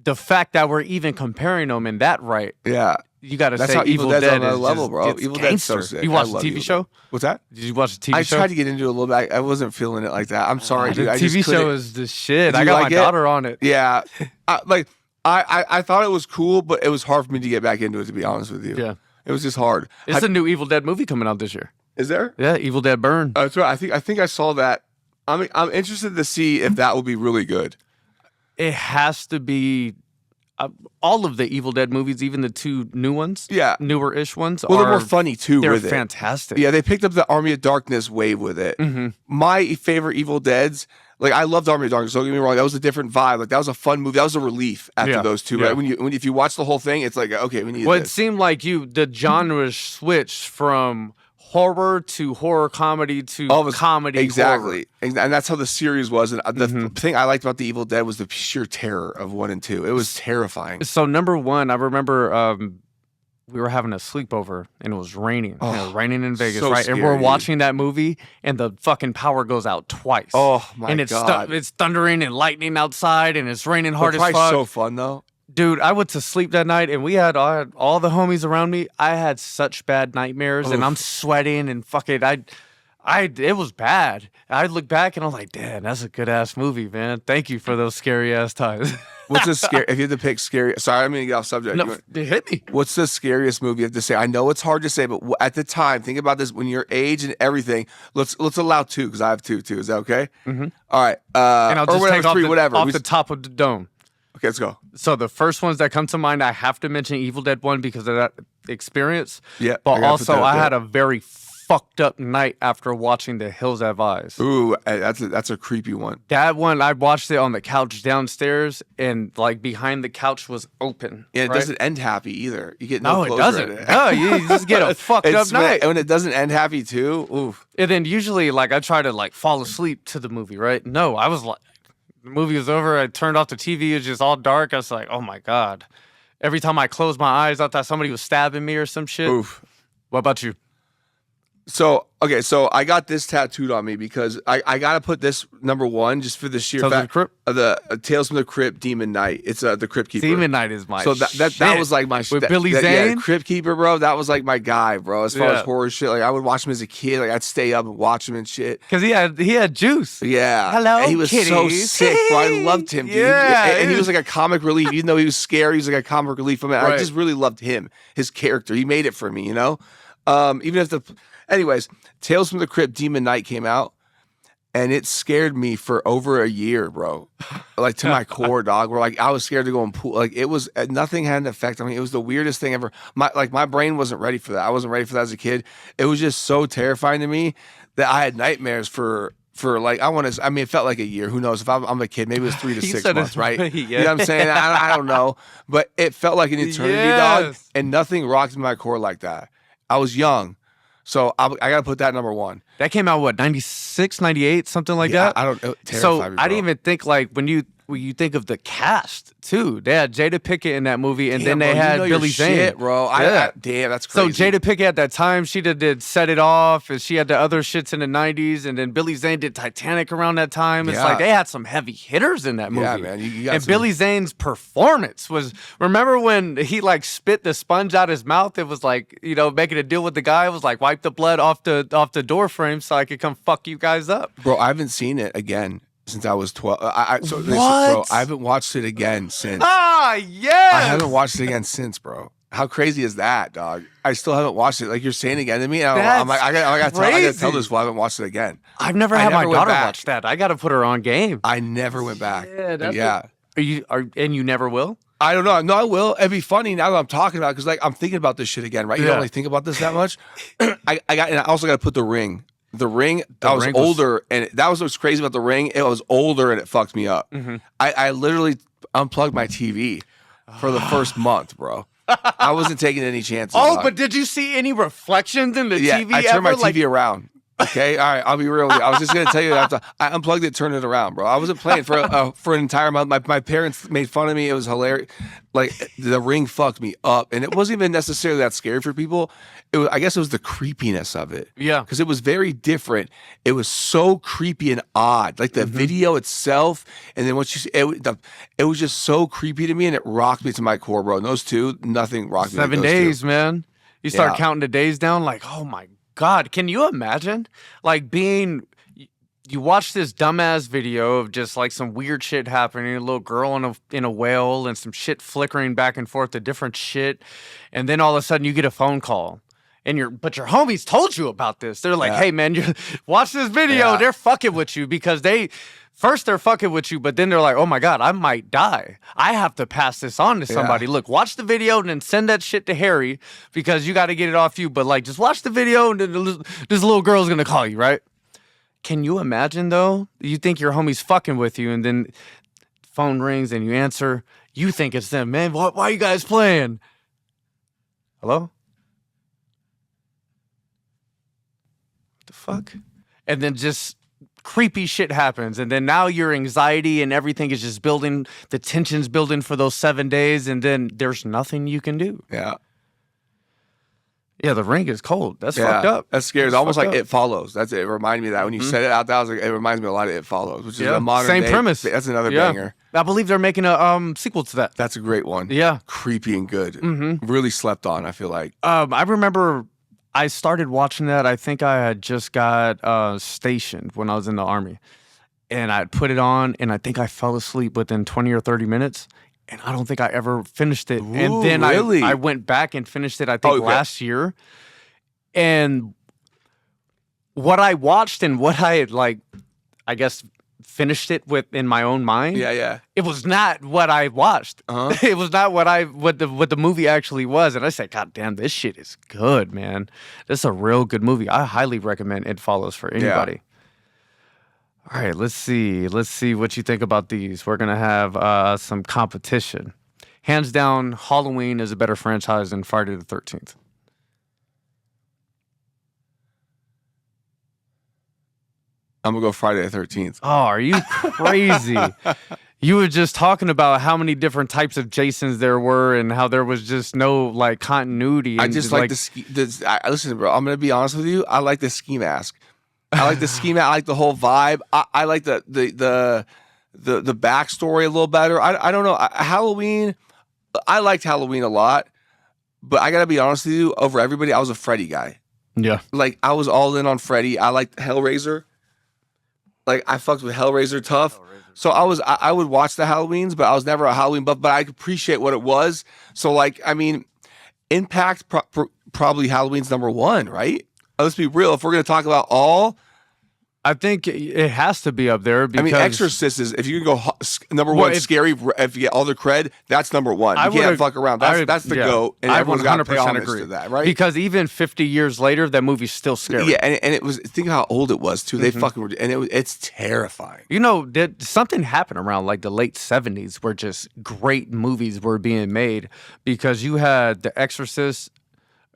the fact that we're even comparing them in that right, Yeah. you got to say That's how Evil Dead's Dead on that is level, just, bro. it's Evil Dead's so gangster. sick. You I watched the love TV Evil show? Dead. What's that? Did you watch the TV show? I tried to get into it a little bit. I wasn't feeling it like that. I'm sorry, The dude. I TV just show couldn't- is the shit. Did I you got like my it? daughter on it. Yeah. I thought it was cool, but it was hard for me to get back into it, to be honest with you. Yeah. It was just hard. It's a new Evil Dead movie coming out this year. Is there? Yeah, Evil Dead Burn. That's right. I think I saw that. I'm interested to see if that will be really good. It has to be. All of the Evil Dead movies, even the 2 new ones, Yeah, newer-ish ones, well, they're more funny too. They're with fantastic. Yeah, they picked up the Army of Darkness wave with it. My favorite Evil Deads, like I loved Army of Darkness. Don't get me wrong, that was a different vibe. Like that was a fun movie. That was a relief after those two. Yeah. Right? If you watch the whole thing, it's like okay, we need. Well, this. it seemed like the genre switched from horror to horror comedy to comedy exactly, horror. And that's how the series was. And the thing I liked about the Evil Dead was the sheer terror of 1 and 2. It was terrifying. So number 1, I remember we were having a sleepover and it was raining. Oh, it was raining in Vegas, so right? scary, and we're dude. watching that movie and the fucking power goes out twice. Oh my and god! It's thundering and lightning outside and it's raining hard as probably fuck. so fun though. Dude, I went to sleep that night and I had all the homies around me. I had such bad nightmares and I'm sweating and fucking it was bad. I look back and I'm like, damn, that's a good ass movie, man. Thank you for those scary ass times. What's the scary? If you had to pick scary, sorry, I'm gonna get off subject. No, it hit me. What's the scariest movie you have to say? I know it's hard to say, but at the time, think about this. When your age and everything, let's allow 2 because I have 2 too. Is that okay? Mm-hmm. All right. And I'll or just whatever, take off 3, whatever. off the top of the dome. Okay, let's go. So the first ones that come to mind, I have to mention Evil Dead 1 because of that experience. Yeah, But also, I had a very fucked up night after watching The Hills Have Eyes. Ooh, that's a creepy one. That one, I watched it on the couch downstairs, and like behind the couch was open. Yeah, it right? doesn't end happy either. You get no it closure doesn't. in it. No, you just get a fucked up night. And when it doesn't end happy too, oof. And then usually, like, I try to like fall asleep to the movie, right? No, I was like, the movie was over. I turned off the TV. It was just all dark. I was like, oh my God. Every time I closed my eyes, I thought somebody was stabbing me or some shit. Oof. What about you? So I got this tattooed on me because I got to put this number 1 just for the sheer Tales fact of the Crypt? The Tales from the Crypt Demon Knight. It's the Crypt Keeper. Demon Knight is my so that was like my with Billy Zane. Yeah, Crypt Keeper, bro. That was like my guy, bro. As far as Yeah. horror shit, like I would watch him as a kid. Like I'd stay up and watch him and shit. Because he had juice. Yeah. Hello, and he was so kitties. sick, bro. I loved him, dude. Yeah, and he was like a comic relief. Even though he was scary, he was like a comic relief from it. I Right. just really loved him, his character. He made it for me, you know? Even if anyways, Tales from the Crypt Demon Knight came out, and it scared me for over a year, bro. Like to my core, dog. Where like I was scared to go in pool. Like it was nothing had an effect on me. It was the weirdest thing ever. My brain wasn't ready for that. I wasn't ready for that as a kid. It was just so terrifying to me that I had nightmares for like it felt like a year. Who knows? If I'm a kid, maybe it was 3 to 6 months, right? Yeah. You know what I'm saying? I don't know, but it felt like an eternity, dog. Yes. And nothing rocked my core like that. I was young. So I got to put that number 1. That came out, what, 96, 98, something like that? I don't know. So I didn't even think, like, when you think of the cast, too. They had Jada Pinkett in that movie, and then they had Billy Zane. Shit, bro. Yeah. Damn, that's crazy. So Jada Pinkett at that time, she did Set It Off, and she had the other shits in the 90s, and then Billy Zane did Titanic around that time. It's like they had some heavy hitters in that movie. Yeah, man. You got and Billy Zane's performance was, remember when he like spit the sponge out his mouth? It was like, you know, making a deal with the guy. It was like, wipe the blood off the door frame so I could come fuck you guys up. Bro, I haven't seen it again since I was 12. Listen, bro, I haven't watched it again since. Ah, yes! I haven't watched it again since, bro. How crazy is that, dog? I still haven't watched it. Like you're saying again to me. I'm like, I gotta tell this. Well, I haven't watched it again. I've never had my daughter watch that. I gotta put her on game. I never went back. Yeah. And you never will? I don't know. No, I will. It'd be funny now that I'm talking about it because like I'm thinking about this shit again, right? You don't really think about this that much. And I also got to put The Ring. The Ring. I was older, and that was what's crazy about The Ring. It was older, and it fucked me up. Mm-hmm. I literally unplugged my TV for the first month, bro. I wasn't taking any chances. But did you see any reflections in the TV? I turned my TV around. Okay, all right. I'll be real with you. I was just gonna tell you that I unplugged it, turned it around, bro. I wasn't playing for an entire month. My parents made fun of me. It was hilarious. Like The Ring fucked me up, and it wasn't even necessarily that scary for people. I guess it was the creepiness of it. Yeah, because it was very different. It was so creepy and odd. Like the video itself, and then once you see it was just so creepy to me, and it rocked me to my core, bro. And those two, nothing rocked me. 7 days, man. You start counting the days down, like, oh my God, can you imagine? Like you watch this dumbass video of just like some weird shit happening, a little girl in a whale and some shit flickering back and forth to different shit. And then all of a sudden you get a phone call but your homies told you about this. They're like, Yeah. hey man, watch this video. Yeah. They're fucking with you because they're fucking with you, but then they're like, oh my God, I might die. I have to pass this on to somebody. Look, watch the video and then send that shit to Harry because you got to get it off you. But like, just watch the video and then this little girl's going to call you, right? Can you imagine though? You think your homie's fucking with you and then phone rings and you answer. You think it's them, man. Why are you guys playing? Hello? The fuck? And then just creepy shit happens. And then now your anxiety and everything is just building. The tension's building for those 7 days. And then there's nothing you can do. Yeah. Yeah, the ring is cold. That's fucked up. That's scary. It's almost like It Follows. That's it. It reminded me of that. When you said it out there, I was like, it reminds me a lot of It Follows, which is a modern same day. premise. That's another banger. I believe they're making a sequel to that. That's a great one. Yeah. Creepy and good. Really slept on, I feel like. I remember I started watching that. I think I had just got stationed when I was in the Army. And I put it on, and I think I fell asleep within 20 or 30 minutes. And I don't think I ever finished it. Ooh, and then really? I went back and finished it, I think, last year. And what I watched and what I had, like, I guess, finished it with in my own mind. Yeah. It was not what I watched. It was not what the movie actually was. And I said, God damn, this shit is good, man. This is a real good movie. I highly recommend It Follows for anybody. All right, let's see what you think about these. We're gonna have some competition. Hands down, Halloween is a better franchise than Friday the 13th. I'm gonna go Friday the 13th. Oh, are you crazy? You were just talking about how many different types of Jasons there were and how there was just no like continuity. I just like listen, bro, I'm gonna be honest with you. I like the ski mask. I like the ski mask. I like the whole vibe. I like the backstory a little better. I don't know. Halloween, I liked Halloween a lot, but I gotta be honest with you, over everybody, I was a Freddy guy. Yeah. Like I was all in on Freddy. I liked Hellraiser. Like I fucked with Hellraiser tough. So I would watch the Halloweens, but I was never a Halloween buff, but I appreciate what it was. So like, I mean, Impact probably Halloween's number one, right? Let's be real. If we're going to talk about all, I think it has to be up there because I mean, Exorcist is, if you can go number one, scary, if you get all the cred, that's number one. You can't fuck around. That's the GOAT. And everyone's got to pay homage to that, right? Because even 50 years later, that movie's still scary. Yeah, and it was, think of how old it was too. They fucking were, and it's terrifying. You know, something happened around like the late 70s where just great movies were being made because you had The Exorcist,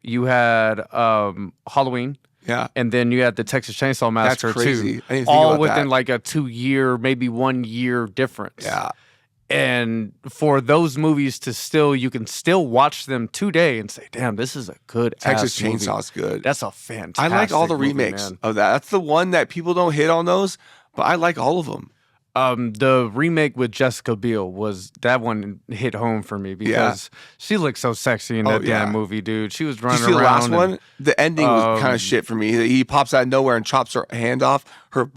you had Halloween. Yeah. And then you had the Texas Chainsaw Massacre That's crazy. too. I didn't think all about within that. like a 2 year, maybe 1 year difference. Yeah. And for those movies to still, you can still watch them today and say, damn, this is a good Texas movie. Chainsaw's good. That's a fantastic I like all the movie, remakes man. of that. That's the one that people don't hit on those, but I like all of them. The remake with Jessica Biel that one hit home for me because she looked so sexy in that damn movie, dude. She was running Did you see the around. last one? The ending was kind of shit for me. He pops out of nowhere and chops her hand off, her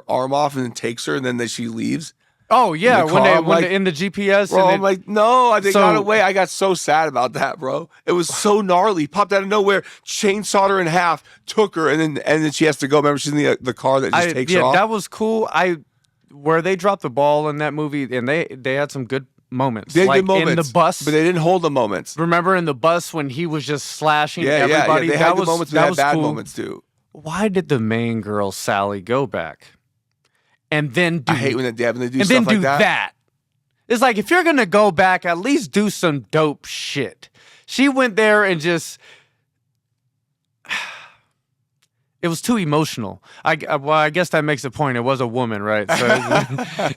arm off, and then takes her, and then she leaves. Oh yeah, in the car. when they in the GPS. Bro, and I'm like, no, they got away. I got so sad about that, bro. It was so gnarly. Popped out of nowhere, chainsawed her in half, took her, and then she has to go. Remember, she's in the car that just takes her off. That was cool. Where they dropped the ball in that movie, and they had some good moments. They had like good moments in the bus, but they didn't hold the moments. Remember in the bus when he was just slashing everybody? They had good moments, but they had bad moments too. Why did the main girl Sally go back? And then I hate when they do and stuff then like do that. It's like, if you're gonna go back, at least do some dope shit. She went there and just. It was too emotional. I guess that makes a point. It was a woman, right? So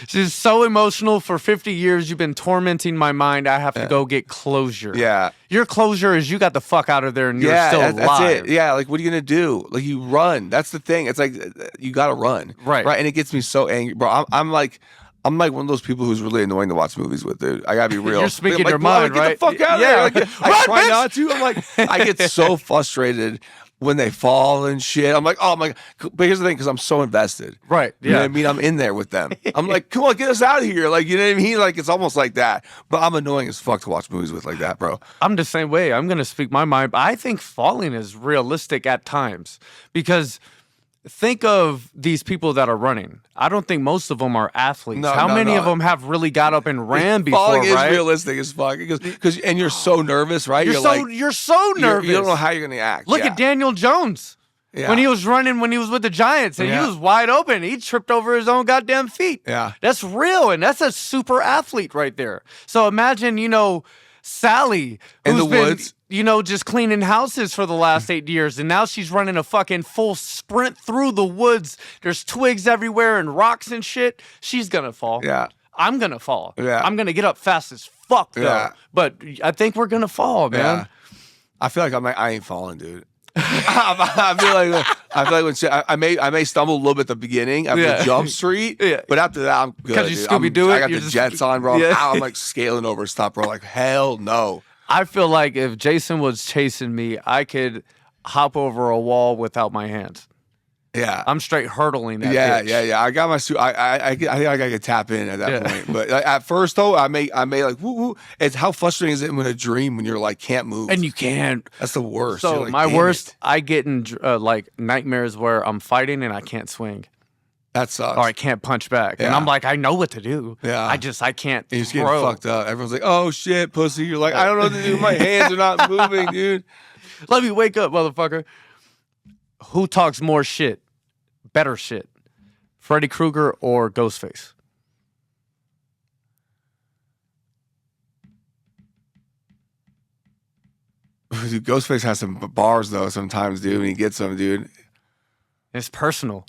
she's so emotional. For 50 years, you've been tormenting my mind. I have to go get closure. Yeah. Your closure is you got the fuck out of there and you're still alive. That's it. Yeah, like what are you gonna do? Like you run. That's the thing. It's like you gotta run. Right. And it gets me so angry, bro. I'm like one of those people who's really annoying to watch movies with, dude. I gotta be real. You're speaking like, your mind, get right? the fuck out of there. Like, I try not to. I'm like, I get so frustrated. when they fall and shit. I'm like, oh my God. But here's the thing, because I'm so invested. Right. You know what Yeah. I mean? I'm in there with them. I'm like, come on, get us out of here. Like, you know what I mean? Like, it's almost like that. But I'm annoying as fuck to watch movies with like that, bro. I'm the same way. I'm going to speak my mind. But I think falling is realistic at times because think of these people that are running. I don't think most of them are athletes. No, How no, many no. of them have really got up and ran before, Falling is right? realistic as fuck. Because and you're so nervous, right? You're so nervous. You don't know how you're going to act. Look at Daniel Jones. Yeah. When he was running, when he was with the Giants, and he was wide open. He tripped over his own goddamn feet. Yeah. That's real, and that's a super athlete right there. So imagine, Sally, In who's the been, woods. just cleaning houses for the last 8 years, and now she's running a fucking full sprint through the woods. There's twigs everywhere and rocks and shit. She's gonna fall. Yeah. I'm gonna fall. Yeah. I'm gonna get up fast as fuck, though. Yeah. But I think we're gonna fall, man. Yeah. I feel like I ain't falling, dude. I feel like when shit, I may stumble a little bit at the beginning of the jump street, but after that I'm good. 'Cause you dude. Scooby-Doo it, I got you're the just- jets on, bro. Yeah. I'm like scaling over stuff, bro. Like hell no. I feel like if Jason was chasing me, I could hop over a wall without my hands. Yeah. I'm straight hurdling that bitch. Yeah. I got my suit. I think I could tap in at that point. But at first though, I may like woo woo. It's how frustrating is it when a dream when you're like can't move And you can't. That's the worst. So You're like, my damn worst, it. I get in like nightmares where I'm fighting and I can't swing That sucks. or I can't punch back. And Yeah. I'm like, I know what to do. Yeah. I can't And you're just getting throw. fucked up. Everyone's like, "Oh shit, pussy." You're like, "I don't know what to do. My hands are not moving, dude." Let me wake up, motherfucker. Who talks more shit? Better shit? Freddy Krueger or Ghostface? Dude, Ghostface has some bars though. Sometimes, dude, when he gets them, dude. It's personal.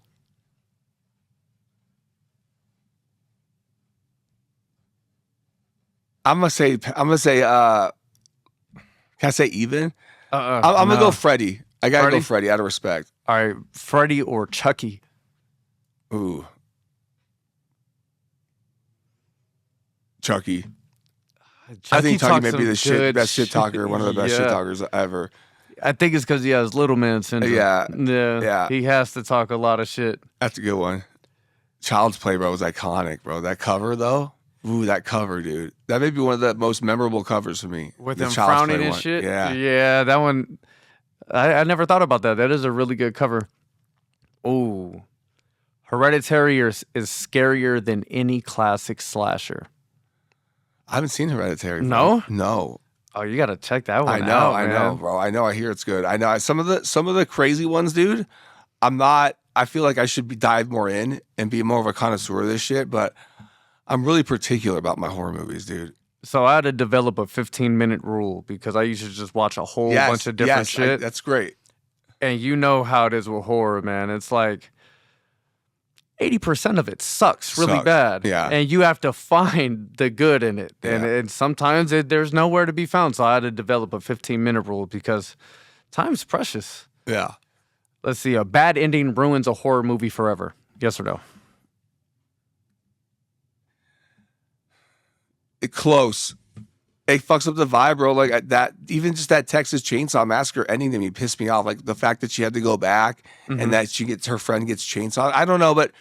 I'm gonna say. Can I say even? I'm gonna no. go Freddy. I gotta Freddy? go Freddy out of respect. All right, Freddy or Chucky? Ooh, Chucky. I think Chucky talks may be some the shit good best shit talker, one of the best shit Yeah. talkers ever. I think it's because he has little man syndrome. Yeah. He has to talk a lot of shit. That's a good one. Child's Play, bro, was iconic, bro. That cover though. Ooh, that cover, dude. That may be one of the most memorable covers for me. With the him Child's frowning Play and one. shit. Yeah. That one. I never thought about that. That is a really good cover. Ooh. Hereditary is scarier than any classic slasher. I haven't seen Hereditary. Bro. No? No. Oh, you got to check that one I know, out, I know, man. bro. I know. I hear it's good. I know some of the crazy ones, dude. I'm not. I feel like I should dive more in and be more of a connoisseur of this shit, but I'm really particular about my horror movies, dude. So I had to develop a 15-minute rule because I used to just watch a whole bunch of different shit. That's great. And you know how it is with horror, man. It's like 80% of it sucks really Sucks. bad. Yeah. And you have to find the good in it. Yeah. And sometimes there's nowhere to be found. So I had to develop a 15-minute rule because time's precious. Yeah. Let's see. A bad ending ruins a horror movie forever. Yes or no? Close. It fucks up the vibe, bro. Like that, even just that Texas Chainsaw Massacre ending to me pissed me off. Like the fact that she had to go back and that her friend gets chainsaw. I don't know, but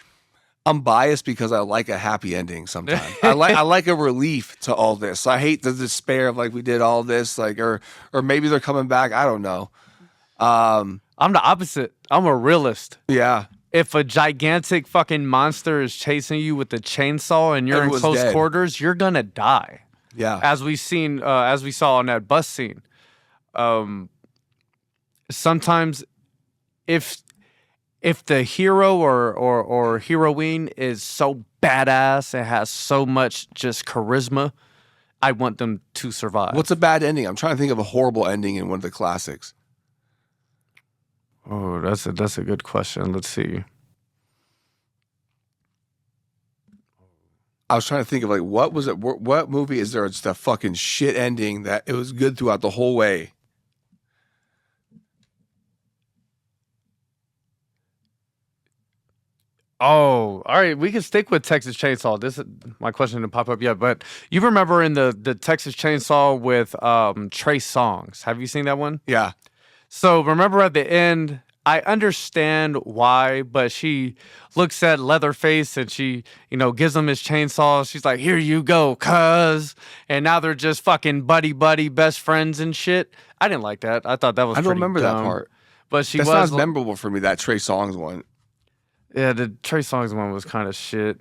I'm biased because I like a happy ending sometimes. I like a relief to all this. I hate the despair of like we did all this, like or maybe they're coming back. I don't know. I'm the opposite. I'm a realist. Yeah. If a gigantic fucking monster is chasing you with a chainsaw and you're Everyone's in close dead. quarters, you're gonna die. Yeah. As we saw on that bus scene. Sometimes, if the hero or heroine is so badass and has so much just charisma, I want them to survive. What's a bad ending? I'm trying to think of a horrible ending in one of the classics. Oh, that's a good question. Let's see. I was trying to think of like what was it? What movie is there just a fucking shit ending that it was good throughout the whole way? Oh, all right. We can stick with Texas Chainsaw. This is my question didn't pop up yet, but you remember in the Texas Chainsaw with Trey Songz? Have you seen that one? Yeah. So remember at the end, I understand why, but she looks at Leatherface and she, gives him his chainsaw. She's like, "Here you go, cuz." And now they're just fucking buddy best friends and shit. I didn't like that. I thought that was I don't pretty remember dumb. that part. But she That's was not as memorable for me, that Trey Songz one. Yeah, the Trey Songz one was kind of shit.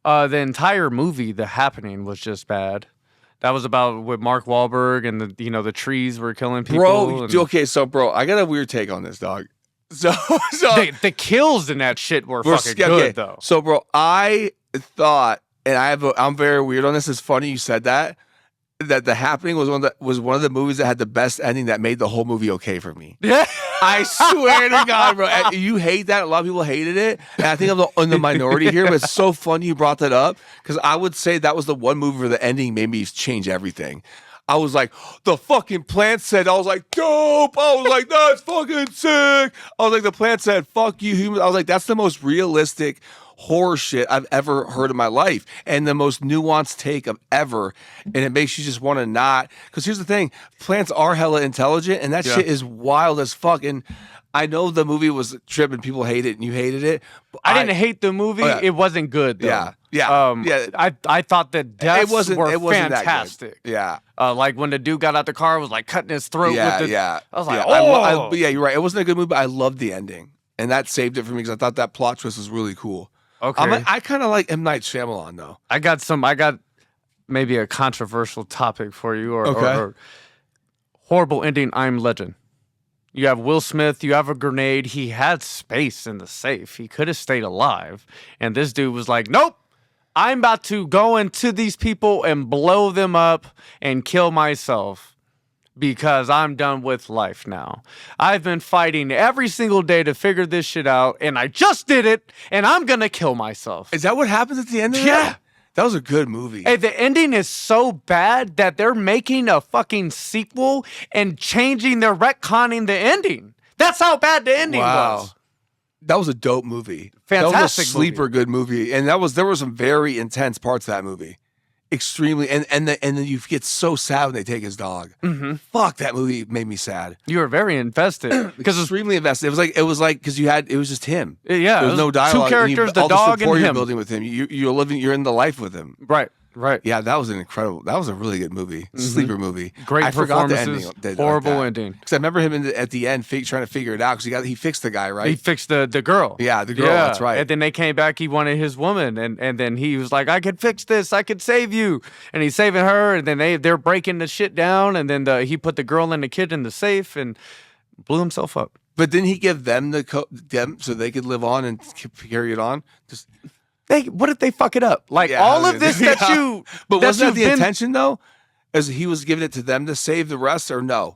The entire movie, The Happening, was just bad. That was about with Mark Wahlberg and the trees were killing people. Bro, I got a weird take on this, dog. So the kills in that shit were fucking good though. So, bro, I thought, and I'm very weird on this. It's funny you said that The Happening was one of the movies that had the best ending that made the whole movie okay for me. Yeah, I swear to God, bro. You hate that. A lot of people hated it, and I think I'm in the minority here. But it's so funny you brought that up because I would say that was the one movie where the ending made me change everything. I was like, the fucking plant said, I was like, dope. I was like, that's fucking sick. I was like, the plant said, fuck you, humans. I was like, that's the most realistic horror shit I've ever heard in my life and the most nuanced take of ever. And it makes you just want to not. Because here's the thing, plants are hella intelligent and that shit is wild as fuck. And I know the movie was tripping, people hate it and you hated it. But I didn't hate the movie. Oh, yeah. It wasn't good though. Yeah. I thought the deaths were it wasn't fantastic. That good. Yeah. Like when the dude got out the car, was like cutting his throat with the. Yeah. I was like, oh. Yeah, you're right. It wasn't a good movie, but I loved the ending. And that saved it for me because I thought that plot twist was really cool. Okay. I kind of like M. Night Shyamalan, though. I got maybe a controversial topic for you or horrible ending, I'm Legend. You have Will Smith, you have a grenade. He had space in the safe. He could have stayed alive. And this dude was like, nope, I'm about to go into these people and blow them up and kill myself because I'm done with life now. I've been fighting every single day to figure this shit out, and I just did it, and I'm going to kill myself. Is that what happens at the end of that? That was a good movie. Hey, the ending is so bad that they're making a fucking sequel and they're retconning the ending. That's how bad the ending was. That was a dope movie. Fantastic that was a sleeper good movie. And there were some very intense parts of that movie. Extremely, and then you get so sad when they take his dog. Mm-hmm. Fuck, that movie made me sad. You were very invested because extremely invested. It was like because it was just him. Yeah, there was no dialogue. Two characters, the all dog the support and you're him. building with him. You're in the life with him. Right. Yeah, that was that was a really good movie. Sleeper movie. Great I forgot the performances. ending. Horrible ending. Because I remember him at the end trying to figure it out because he fixed the guy, right? He fixed the girl. Yeah, the girl. That's right. And then they came back. He wanted his woman, and then he was like, "I could fix this. I could save you." And he's saving her. And then they're breaking the shit down. And then he put the girl and the kid in the safe and blew himself up. But didn't he give them them so they could live on and carry it on? Just. What if they fuck it up? Like all of this that you. But wasn't that the intention though? As he was giving it to them to save the rest, or no?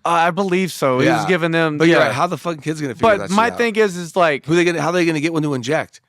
I believe so. He was giving them. But you're right. How the fucking kid's gonna figure that shit out? But my thing is like, how are they gonna get one to inject?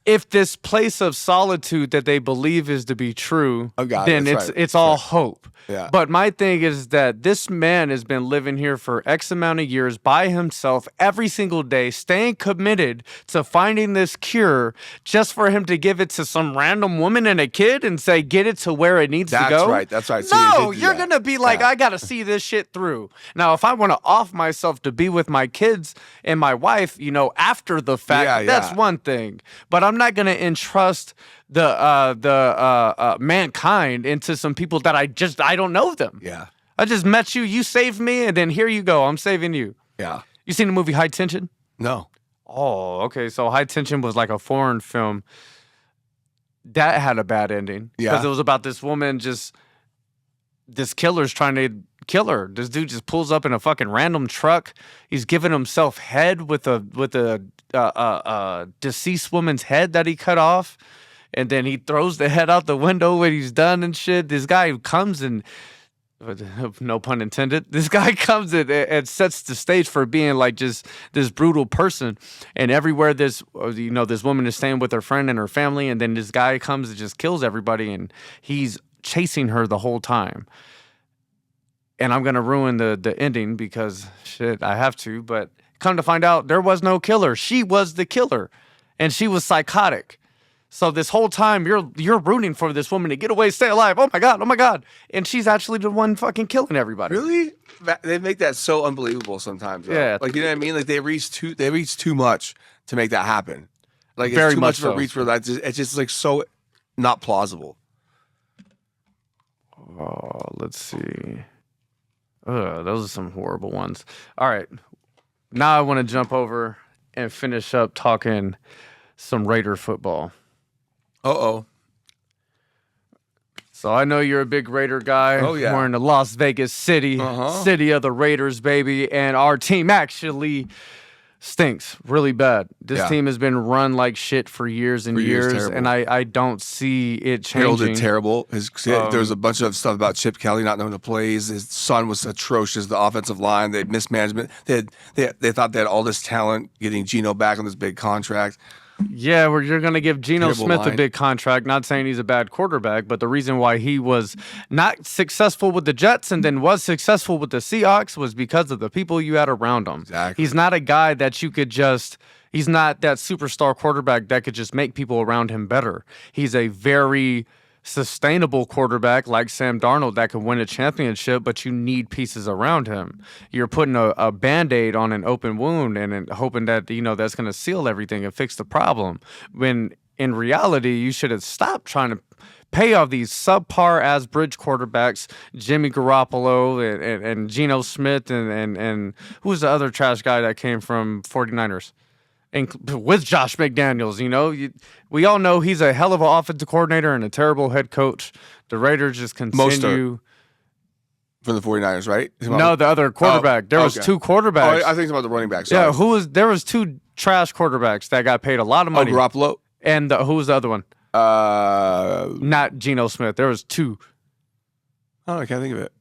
If this place of solitude that they believe is to be true, then it's all hope. Yeah. But my thing is that this man has been living here for X amount of years by himself every single day, staying committed to finding this cure just for him to give it to some random woman and a kid and say, get it to where it needs to go. That's right. No, you're going to be like, I got to see this shit through. Now, if I want to off myself to be with my kids and my wife, after the fact, that's one thing. But I'm not going to entrust the mankind into some people that I don't know them. Yeah. I just met you, you saved me, and then here you go, I'm saving you. Yeah. You seen the movie High Tension? No. Oh, okay. So High Tension was like a foreign film. That had a bad ending. Yeah. Because it was about this woman this killer's trying to kill her. This dude just pulls up in a fucking random truck. He's giving himself head with a deceased woman's head that he cut off. And then he throws the head out the window when he's done and shit. This guy comes and, no pun intended, this guy comes and sets the stage for being like just this brutal person. And everywhere this woman is staying with her friend and her family. And then this guy comes and just kills everybody. And he's chasing her the whole time. And I'm going to ruin the ending because, shit, I have to. But come to find out, there was no killer. She was the killer. And she was psychotic. So this whole time you're rooting for this woman to get away, stay alive. Oh my god, and she's actually the one fucking killing everybody. Really? They make that so unbelievable sometimes. Though. Yeah, like you know what I mean. Like they reach too much to make that happen. Like Very it's too much much of a so. reach for that. It's just like so not plausible. Oh, let's see. Those are some horrible ones. All right, now I want to jump over and finish up talking some Raider football. Uh-oh. So I know you're a big Raider guy. Oh, yeah. We're in the Las Vegas city, city of the Raiders, baby. And our team actually stinks really bad. This team has been run like shit for years and years, and I don't see it changing. Harold did terrible. There was a bunch of stuff about Chip Kelly not knowing the plays. His son was atrocious. The offensive line, they had mismanagement. They thought they had all this talent, getting Geno back on this big contract. Yeah, where you're going to give Geno Terrible Smith line. a big contract, not saying he's a bad quarterback, but the reason why he was not successful with the Jets and then was successful with the Seahawks was because of the people you had around him. Exactly. He's not a guy that you could just, he's not that superstar quarterback that could just make people around him better. He's a very sustainable quarterback like Sam Darnold that can win a championship, but you need pieces around him. You're putting a Band-Aid on an open wound and hoping that, you know, that's going to seal everything and fix the problem. When in reality, you should have stopped trying to pay off these subpar as bridge quarterbacks, Jimmy Garoppolo and Geno Smith and who's the other trash guy that came from 49ers? And with Josh McDaniels, you know, we all know he's a hell of an offensive coordinator and a terrible head coach. The Raiders just continue. From the 49ers, right? No, the other quarterback. There was two quarterbacks. I think it's about the running back. Yeah, there was two trash quarterbacks that got paid a lot of money. Garoppolo? And who was the other one? Not Geno Smith. There was two. Oh, I can't think of it.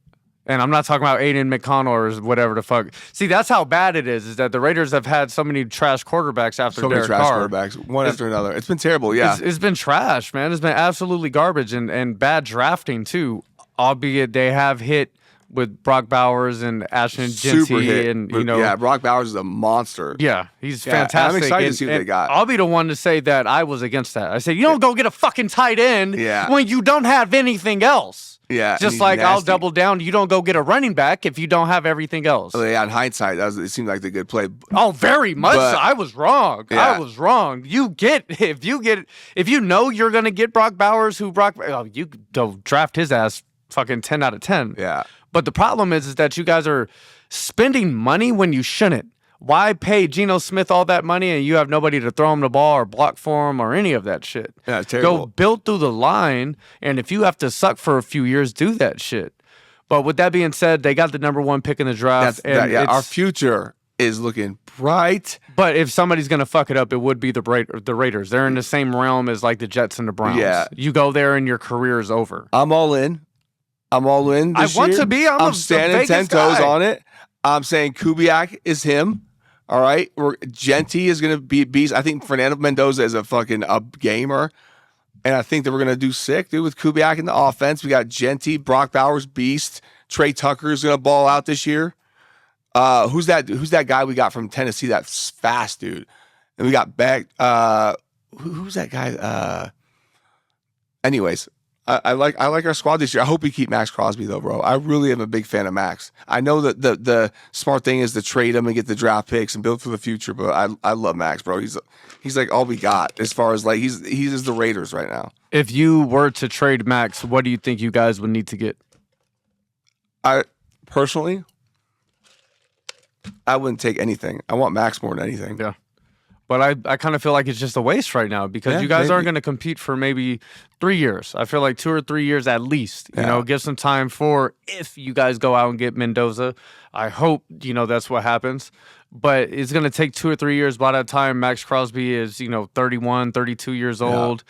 And I'm not talking about Aiden McConnell or whatever the fuck. See, that's how bad it is that the Raiders have had so many trash quarterbacks after Derek Carr. Quarterbacks, one after another. It's been terrible, yeah. It's been trash, man. It's been absolutely garbage and bad drafting, too. Albeit they have hit with Brock Bowers and Ashton Super hit. Genty. And, you know, yeah, Brock Bowers is a monster. Yeah, he's fantastic. I'm excited to see what they got. I'll be the one to say that I was against that. I said, you don't go get a fucking tight end when you don't have anything else. Yeah, just like nasty. I'll double down. You don't go get a running back if you don't have everything else. Oh, yeah, in hindsight, it seemed like the good play. Oh, very much. So. I was wrong. Yeah. I was wrong. If you know you're gonna get Brock Bowers, you don't draft his ass fucking 10 out of 10. Yeah. But the problem is that you guys are spending money when you shouldn't. Why pay Geno Smith all that money and you have nobody to throw him the ball or block for him or any of that shit? Yeah, it's terrible. Go build through the line, and if you have to suck for a few years, do that shit. But with that being said, they got the number one pick in the draft. Our future is looking bright. But if somebody's going to fuck it up, it would be the Raiders. They're in the same realm as like the Jets and the Browns. Yeah. You go there and your career is over. I'm all in. I want to be. I'm standing 10 toes on it. I'm saying Kubiak is him. All right, Genty is going to be beast. I think Fernando Mendoza is a gamer, and I think that we're going to do sick, dude, with Kubiak in the offense. We got Genty, Brock Bowers, beast. Trey Tucker is going to ball out this year. Who's that guy we got from Tennessee that's fast, dude? And we got back. Who's that guy? Anyways. I like our squad this year. I hope we keep Max Crosby though, bro. I really am a big fan of Max. I know that the smart thing is to trade him and get the draft picks and build for the future, but I love Max, bro. He's like all we got as far as like he's the Raiders right now. If you were to trade Max, what do you think you guys would need to get? I personally, I wouldn't take anything. I want Max more than anything. Yeah. But I kind of feel like it's just a waste right now because you guys aren't going to compete for maybe 3 years. I feel like 2 or 3 years at least. You know, give some time for if you guys go out and get Mendoza. I hope, that's what happens. But it's going to take 2 or 3 years. By that time, Max Crosby is, 31, 32 years old.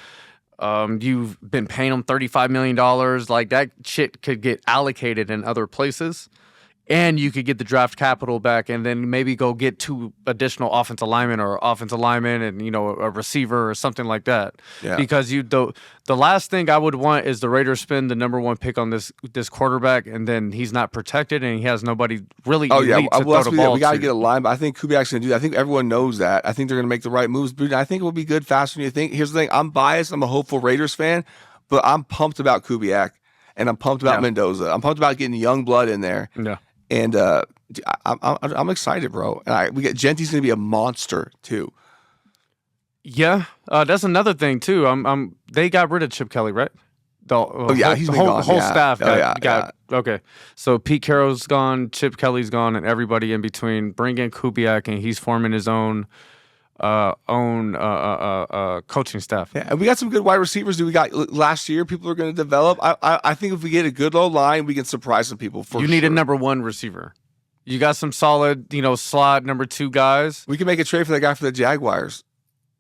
You've been paying him $35 million. Like, that shit could get allocated in other places. and you could get the draft capital back, and then maybe go get 2 additional offensive linemen or offensive linemen, and a receiver or something like that. Yeah. Because the last thing I would want is the Raiders spend the number 1 pick on this quarterback, and then he's not protected and he has nobody really elite to throw the ball. We got to to. get a line, but I think Kubiak's going to do that. I think everyone knows that. I think they're going to make the right moves. But I think it will be good faster than you think. Here's the thing: I'm biased. I'm a hopeful Raiders fan, but I'm pumped about Kubiak and I'm pumped about Mendoza. I'm pumped about getting young blood in there. Yeah. And I'm excited, bro. And we get Genty's going to be a monster too. Yeah, that's another thing too. They got rid of Chip Kelly, right? He's been gone. The whole staff got yeah. okay. So Pete Carroll's gone, Chip Kelly's gone, and everybody in between. Bring in Kubiak, and he's forming his own coaching staff. Yeah, and we got some good wide receivers. We got last year. People are going to develop. I think if we get a good low line, we can surprise some people. You need a number 1 receiver. You got some solid, slot number 2 guys. We can make a trade for that guy for the Jaguars.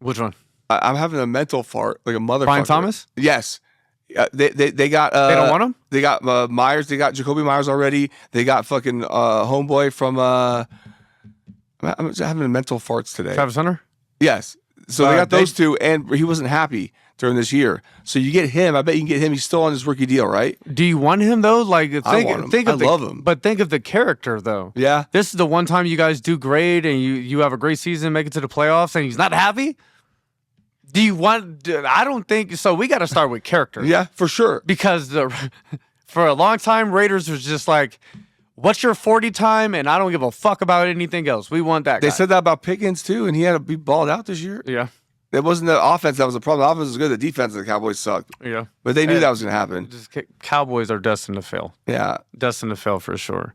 Which one? I'm having a mental fart, like a motherfucker. Brian Thomas? Yes. They got. They don't want him? They got Myers. They got Jacoby Myers already. They got fucking homeboy from. I'm just having a mental farts today. Travis Hunter? Yes. So they got those 2, and he wasn't happy during this year. So you get him. I bet you can get him. He's still on his rookie deal, right? Do you want him though? Like, I want him. I love him. But think of the character though. Yeah. This is the one time you guys do great and you have a great season, make it to the playoffs, and he's not happy. Do you want? I don't think so. We got to start with character. Yeah, for sure. Because for a long time, Raiders was just like, what's your 40 time? And I don't give a fuck about anything else. We want that guy. They said that about Pickens too, and he had to be balled out this year. Yeah. It wasn't the offense that was the problem. The offense was good. The defense of the Cowboys sucked. Yeah. But they knew that was going to happen. Cowboys are destined to fail. Yeah. Destined to fail for sure.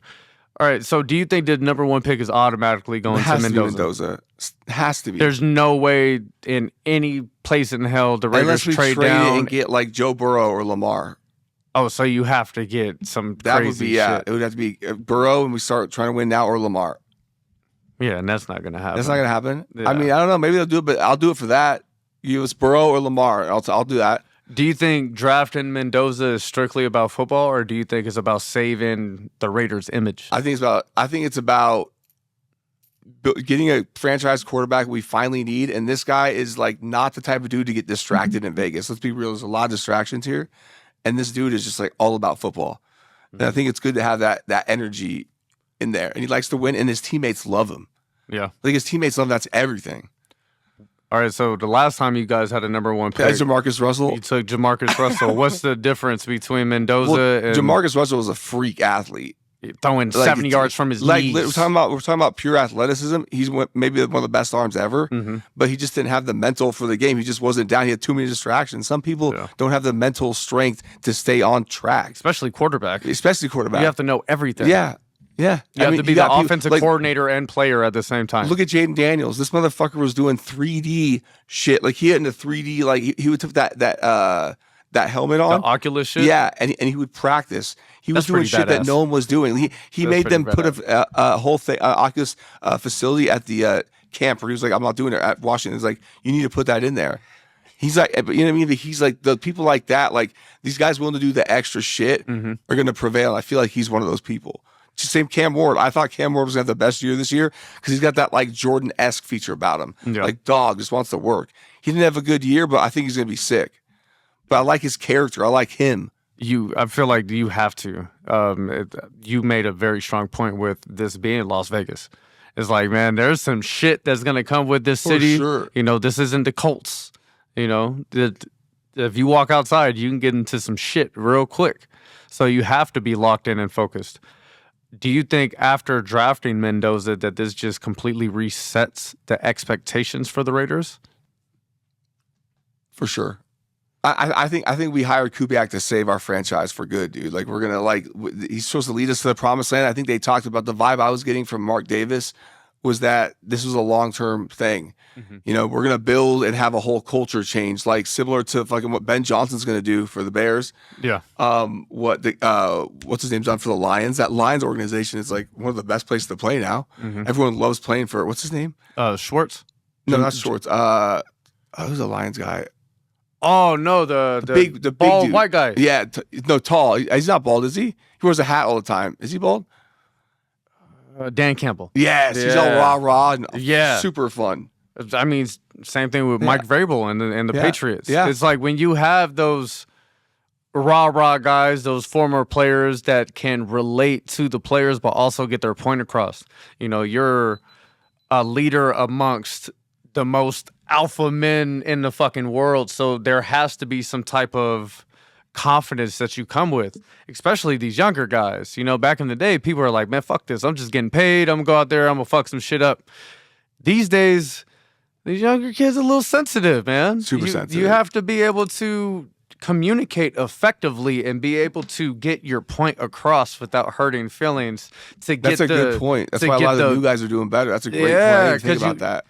All right. So do you think the number 1 pick is automatically going to Mendoza? Has to be. There's no way in any place in hell the Raiders unless we trade trade down and get like Joe Burrow or Lamar. Oh, so you have to get some that crazy would be yeah. shit. It would have to be Burrow, and we start trying to win now, or Lamar. Yeah, and that's not going to happen. That's not going to happen. Yeah. I mean, I don't know. Maybe they'll do it, but I'll do it for that. It's Burrow or Lamar. I'll do that. Do you think drafting Mendoza is strictly about football, or do you think it's about saving the Raiders' image? I think it's about getting a franchise quarterback we finally need, and this guy is like not the type of dude to get distracted in Vegas. Let's be real. There's a lot of distractions here, and this dude is just like all about football. And I think it's good to have that energy in there, and he likes to win, and his teammates love him. Yeah, like his teammates love him. That's everything. All right, so the last time you guys had a number 1 pick, Jamarcus Russell. You took Jamarcus Russell. What's the difference between Mendoza and Jamarcus Russell was a freak athlete, throwing 70 yards from his knees? We're talking about pure athleticism. He's maybe one of the best arms ever, but he just didn't have the mental for the game. He just wasn't down. He had too many distractions. Some people don't have the mental strength to stay on track, especially quarterback. You have to know everything. Yeah. Yeah. You have to be the offensive coordinator and player at the same time. Look at Jaden Daniels. This motherfucker was doing 3D shit. Like he had into 3D, like he would put that helmet on. The Oculus shit? Yeah, and he would practice. He was doing shit that no one was doing. He made them put a whole thing, Oculus facility at the camp where he was like, I'm not doing it at Washington. He's like, you need to put that in there. He's like, you know what I mean? He's like, the people like that, like these guys willing to do the extra shit are going to prevail. I feel like he's one of those people. Same Cam Ward. I thought Cam Ward was going to have the best year this year because he's got that like Jordan-esque feature about him. Yeah. Like dog just wants to work. He didn't have a good year, but I think he's going to be sick. But I like his character. I like him. I feel like you have to. You made a very strong point with this being Las Vegas. It's like, man, there's some shit that's going to come with this city. For sure. This isn't the Colts. If you walk outside, you can get into some shit real quick. So you have to be locked in and focused. Do you think after drafting Mendoza that this just completely resets the expectations for the Raiders? For sure. I think we hired Kubiak to save our franchise for good, dude. Like we're gonna he's supposed to lead us to the promised land. I think they talked about the vibe I was getting from Mark Davis was that this was a long-term thing. We're gonna build and have a whole culture change, like similar to fucking what Ben Johnson's gonna do for the Bears. Yeah. What's his name's done for the Lions? That Lions organization is like one of the best places to play now. Everyone loves playing for what's his name? Schwartz. No, not Schwartz. Who's the Lions guy? Oh no, the big bald dude. white guy. Yeah, tall. He's not bald, is he? He wears a hat all the time. Is he bald? Dan Campbell. Yes, he's all rah-rah and super fun. I mean, same thing with Mike Vrabel and the Patriots. Yeah. It's like when you have those rah-rah guys, those former players that can relate to the players but also get their point across. You know, you're a leader amongst the most alpha men in the fucking world, so there has to be some type of confidence that you come with, especially these younger guys. You know, back in the day, people are like, man, fuck this. I'm just getting paid. I'm gonna go out there. I'm gonna fuck some shit up. These days, these younger kids are a little sensitive, man. Super sensitive. You have to be able to communicate effectively and be able to get your point across without hurting feelings. That's a good point. That's why a lot of the new guys are doing better. That's a great point. I didn't think about that.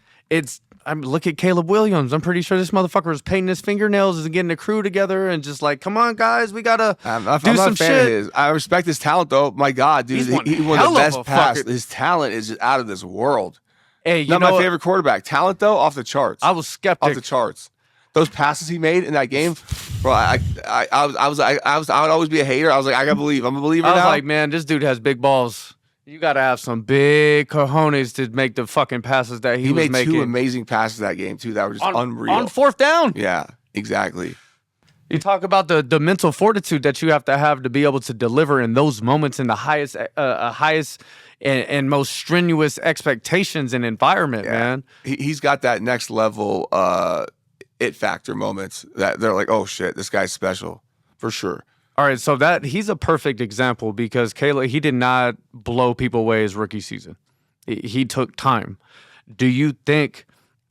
Look at Caleb Williams. I'm pretty sure this motherfucker was painting his fingernails and getting a crew together and just like, come on, guys, we gotta do some shit. I'm not a fan of his. I respect his talent, though. My God, dude, he won the best pass. His talent is just out of this world. Hey, not my favorite quarterback. Talent, though, off the charts. I was skeptic. Off the charts. Those passes he made in that game, bro. I would always be a hater. I was like, I gotta believe. I'm a believer now. I was like, man, this dude has big balls. You got to have some big cojones to make the fucking passes that he was making. He made 2 amazing passes that game, too, that were just unreal. On 4th down. Yeah, exactly. You talk about the mental fortitude that you have to be able to deliver in those moments in the highest and most strenuous expectations and environment, man. He's got that next level it factor moments that they're like, oh, shit, this guy's special, for sure. All right, so he's a perfect example because Caleb, he did not blow people away his rookie season. He took time. Do you think,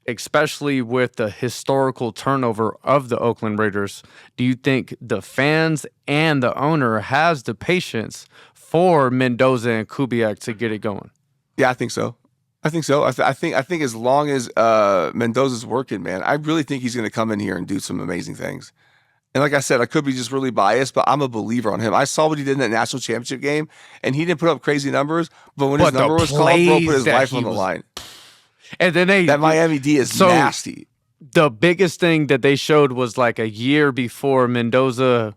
especially with the historical turnover of the Oakland Raiders, do you think the fans and the owner has the patience for Mendoza and Kubiak to get it going? Yeah, I think so. I think as long as Mendoza's working, man, I really think he's going to come in here and do some amazing things. And like I said, I could be just really biased, but I'm a believer on him. I saw what he did in that national championship game, and he didn't put up crazy numbers, but when his number was called, bro, put his life on the line. And then that Miami D is nasty. The biggest thing that they showed was like a year before Mendoza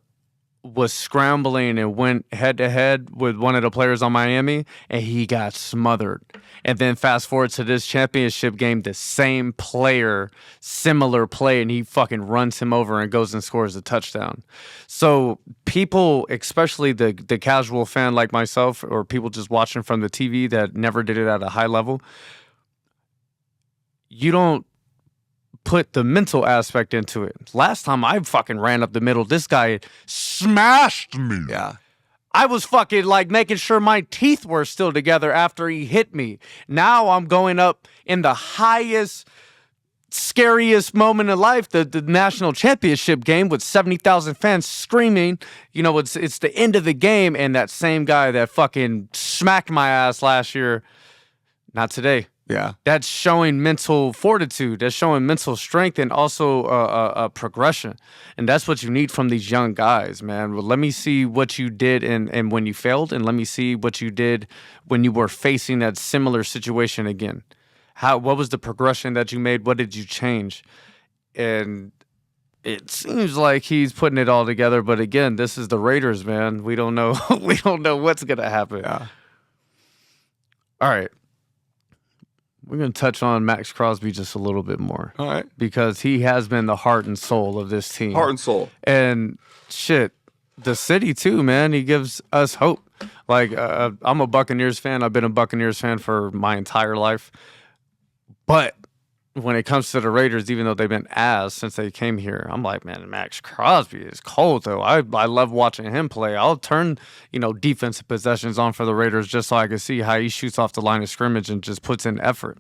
was scrambling and went head-to-head with one of the players on Miami, and he got smothered. And then fast forward to this championship game, the same player, similar play, and he fucking runs him over and goes and scores a touchdown. So people, especially the casual fan like myself or people just watching from the TV that never did it at a high level, you don't put the mental aspect into it. Last time I fucking ran up the middle, this guy smashed me. Yeah. I was fucking like making sure my teeth were still together after he hit me. Now I'm going up in the highest, scariest moment in life, the national championship game with 70,000 fans screaming. You know, it's the end of the game, and that same guy that fucking smacked my ass last year, not today. Yeah. That's showing mental fortitude. That's showing mental strength and also a progression. And that's what you need from these young guys, man. Well, let me see what you did and when you failed, and let me see what you did when you were facing that similar situation again. What was the progression that you made? What did you change? And it seems like he's putting it all together. But again, this is the Raiders, man. We don't know. We don't know what's going to happen. Yeah. All right. We're going to touch on Max Crosby just a little bit more. All right. Because he has been the heart and soul of this team. Heart and soul. And shit, the city too, man. He gives us hope. Like, I'm a Buccaneers fan. I've been a Buccaneers fan for my entire life. But when it comes to the Raiders, even though they've been ass since they came here, I'm like, man, Max Crosby is cold, though. I love watching him play. I'll turn, defensive possessions on for the Raiders just so I can see how he shoots off the line of scrimmage and just puts in effort.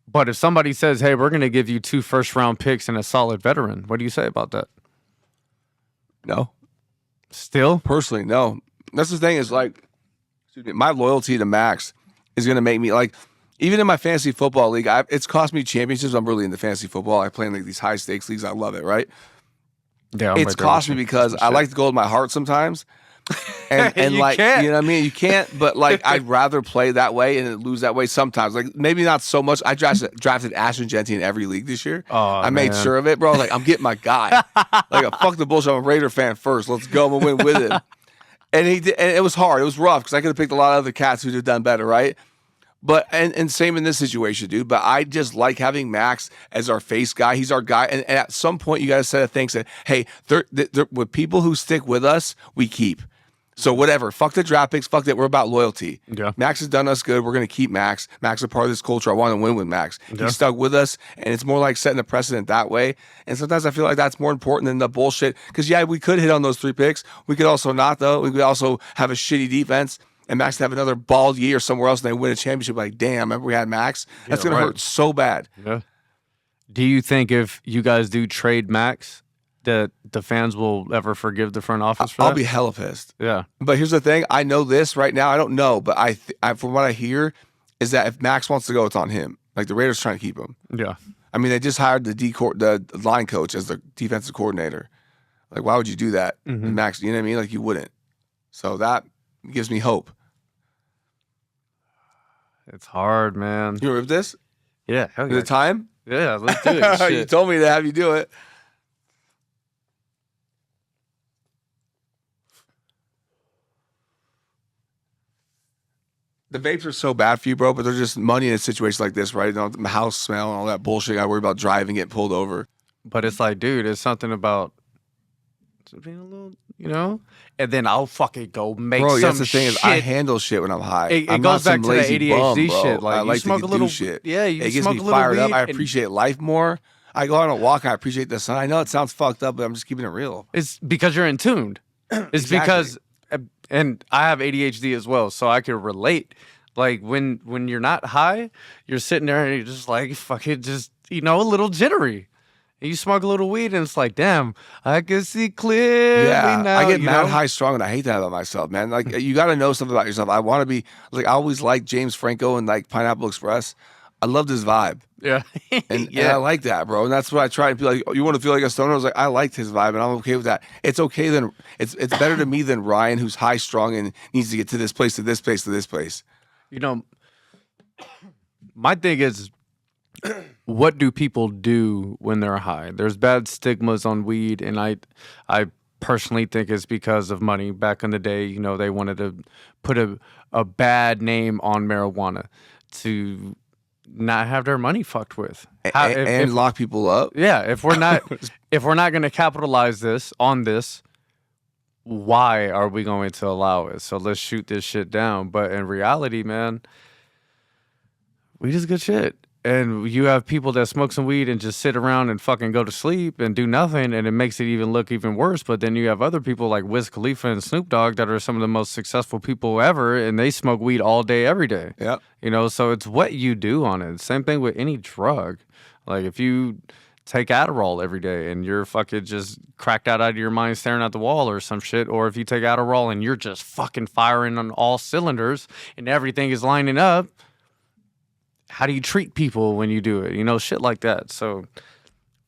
But if somebody says, hey, we're going to give you 2 first-round picks and a solid veteran, what do you say about that? No. Still? Personally, no. That's the thing is, like, my loyalty to Max is going to make me, like, even in my fantasy football league, it's cost me championships. I'm really into fantasy football. I play in like these high stakes leagues. I love it, right? Yeah, it's cost me because I like to go with my heart sometimes. And like, can't. You know what I mean? You can't, but like, I'd rather play that way and lose that way sometimes. Like, maybe not so much. I drafted Ashton Genty in every league this year. Oh, I made sure of it, bro. Like, I'm getting my guy. Like, fuck the bullshit. I'm a Raider fan first. Let's go. I'm going to win with him. And he did, and it was hard. It was rough because I could have picked a lot of other cats who'd have done better, right? But and same in this situation, dude. But I just like having Max as our face guy. He's our guy. And at some point, you got to set a thing. Say, hey, they're, with people who stick with us, we keep. So whatever. Fuck the draft picks. Fuck that. We're about loyalty. Yeah. Max has done us good. We're going to keep Max. Max is a part of this culture. I want to win with Max. Yeah. He stuck with us, and it's more like setting a precedent that way. And sometimes I feel like that's more important than the bullshit. Because, yeah, we could hit on those 3 picks. We could also not, though. We could also have a shitty defense. And Max have another bald year somewhere else and they win a championship. Like, damn, remember we had Max? That's going to hurt so bad. Yeah. Do you think if you guys do trade Max, that the fans will ever forgive the front office for that? I'll be hella pissed. Yeah. But here's the thing. I know this right now. I don't know. But I from what I hear is that if Max wants to go, it's on him. Like the Raiders trying to keep him. Yeah. I mean, they just hired the line coach as the defensive coordinator. Like, why would you do that? Mm-hmm. Max, you know what I mean? Like, you wouldn't. So that gives me hope. It's hard, man. You rip this? Yeah. Is it time? Yeah, let's do it. Shit. You told me to have you do it. The vapes are so bad for you, bro, but they're just money in a situation like this, right? You know, the house smell and all that bullshit. I worry about driving, getting pulled over. But it's like, dude, it's something about being a little, you know? And then I'll fucking go make some shit. Bro, that's the thing is I handle shit when I'm high. It goes back to the ADHD bum, shit. Like, I like you smoke to a little shit. Yeah, you it gets smoke me a little fired up. weed I appreciate life more. I go on a walk and I appreciate the sun. I know it sounds fucked up, but I'm just keeping it real. It's because you're in tuned. It's exactly. Because, and I have ADHD as well, so I can relate. Like when you're not high, you're sitting there and you're just like, fucking just, you know, a little jittery. And you smoke a little weed and it's like, damn, I can see clearly now. I get mad high strong and I hate that about myself, man. Like you got to know something about yourself. I want to be like, I always liked James Franco and like Pineapple Express. I loved his vibe. Yeah. and I like that, bro. And that's what I try to be like, oh, you want to feel like a stoner? I was like, I liked his vibe and I'm okay with that. It's okay then. It's better to me than Ryan who's high strung and needs to get to this place, to this place, to this place. You know, my thing is, what do people do when they're high? There's bad stigmas on weed, and I personally think it's because of money. Back in the day, you know, they wanted to put a bad name on marijuana to not have their money fucked with. And lock people up. Yeah, if we're not going to capitalize on this, why are we going to allow it? So let's shoot this shit down. But in reality, man, weed is good shit. And you have people that smoke some weed and just sit around and fucking go to sleep and do nothing, and it makes it even look even worse. But then you have other people like Wiz Khalifa and Snoop Dogg that are some of the most successful people ever, and they smoke weed all day, every day. Yeah. You know, so it's what you do on it. Same thing with any drug. Like if you take Adderall every day and you're fucking just cracked out of your mind staring at the wall or some shit, or if you take Adderall and you're just fucking firing on all cylinders and everything is lining up, how do you treat people when you do it? You know, shit like that. So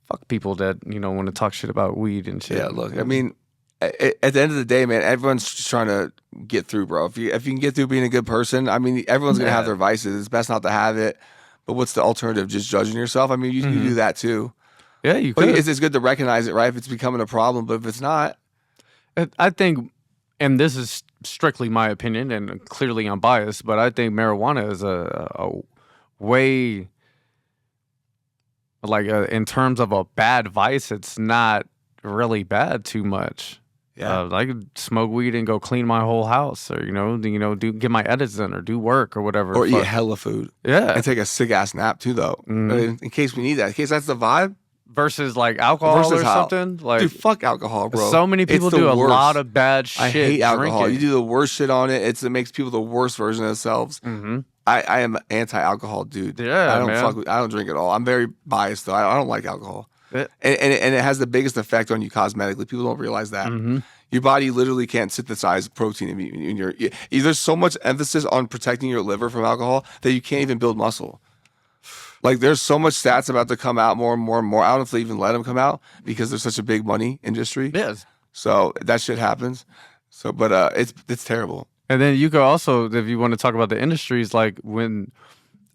fuck people that, you know, want to talk shit about weed and shit. Yeah, look, I mean, at the end of the day, man, everyone's just trying to get through, bro. If you can get through being a good person, I mean, everyone's going to have their vices. It's best not to have it. But what's the alternative? Just judging yourself? I mean, you do that too. Yeah, you could. It's good to recognize it, right? If it's becoming a problem, but if it's not. I think, and this is strictly my opinion, and clearly I'm biased, but I think marijuana is a way, like in terms of a bad vice, it's not really bad too much. Yeah, I could smoke weed and go clean my whole house, or get my edits done, or do work, or whatever. Or eat hella food. Yeah, and take a sick ass nap too, though, in case we need that. In case that's the vibe. Versus like alcohol or something. Like, dude, fuck alcohol, bro. So many people do a lot of bad shit. I hate alcohol. Drinking. You do the worst shit on it. It makes people the worst version of themselves. Mm-hmm. I am anti-alcohol, dude. Yeah, I don't drink at all. I'm very biased though. I don't like alcohol, and it has the biggest effect on you cosmetically. People don't realize that. Mm-hmm. Your body literally can't synthesize protein in your. There's so much emphasis on protecting your liver from alcohol that you can't even build muscle. Like there's so much stats about to come out more and more and more. I don't know if they even let them come out because there's such a big money industry. Yes. So that shit happens. So, but it's terrible. And then you could also, if you want to talk about the industries, like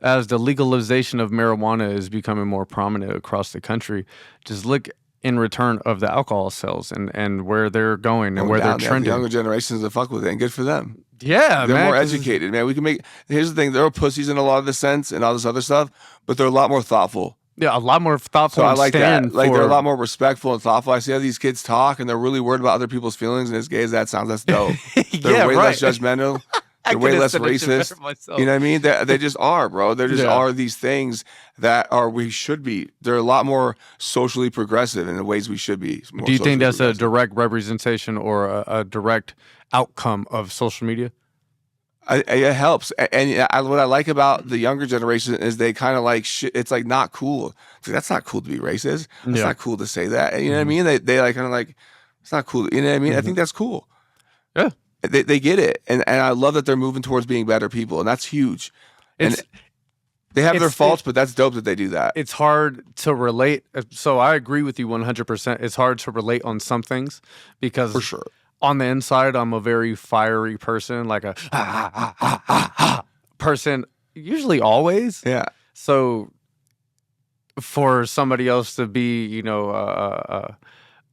as the legalization of marijuana is becoming more prominent across the country, just look in return of the alcohol sales and where they're going and where they're The trending. younger generations that fuck with it, and good for them. Yeah, They're man, more 'cause educated, man. We can make. Here's the thing: there are pussies in a lot of the sense and all this other stuff, but they're a lot more thoughtful. Yeah, a lot more thoughtful. So I and like that. stand Like they're a for- lot more respectful and thoughtful. I see how these kids talk, and they're really worried about other people's feelings. And as gay as that sounds, that's dope. They're Yeah, way right. less judgmental. They're way could've less said that shit better racist. myself. You know what I mean? They just are, bro. There just Yeah. are these things that are we should be. They're a lot more socially progressive in the ways we should be. Do you think that's a progressive. direct representation or a direct outcome of social media? It helps, and what I like about the younger generation is they kind of like shit. It's like not cool. It's like, that's not cool to be racist. It's Yeah. not cool to say that. You know what I mean? They like kind of like it's not cool. You know what I mean? I think that's cool. Yeah. They get it, and I love that they're moving towards being better people, and that's huge. It's And they have their it's- faults, but that's dope that they do that. it's hard to relate. So I agree with you 100%. It's hard to relate on some things because For sure. on the inside, I'm a very fiery person, like a person, usually always. Yeah, So for somebody else to be,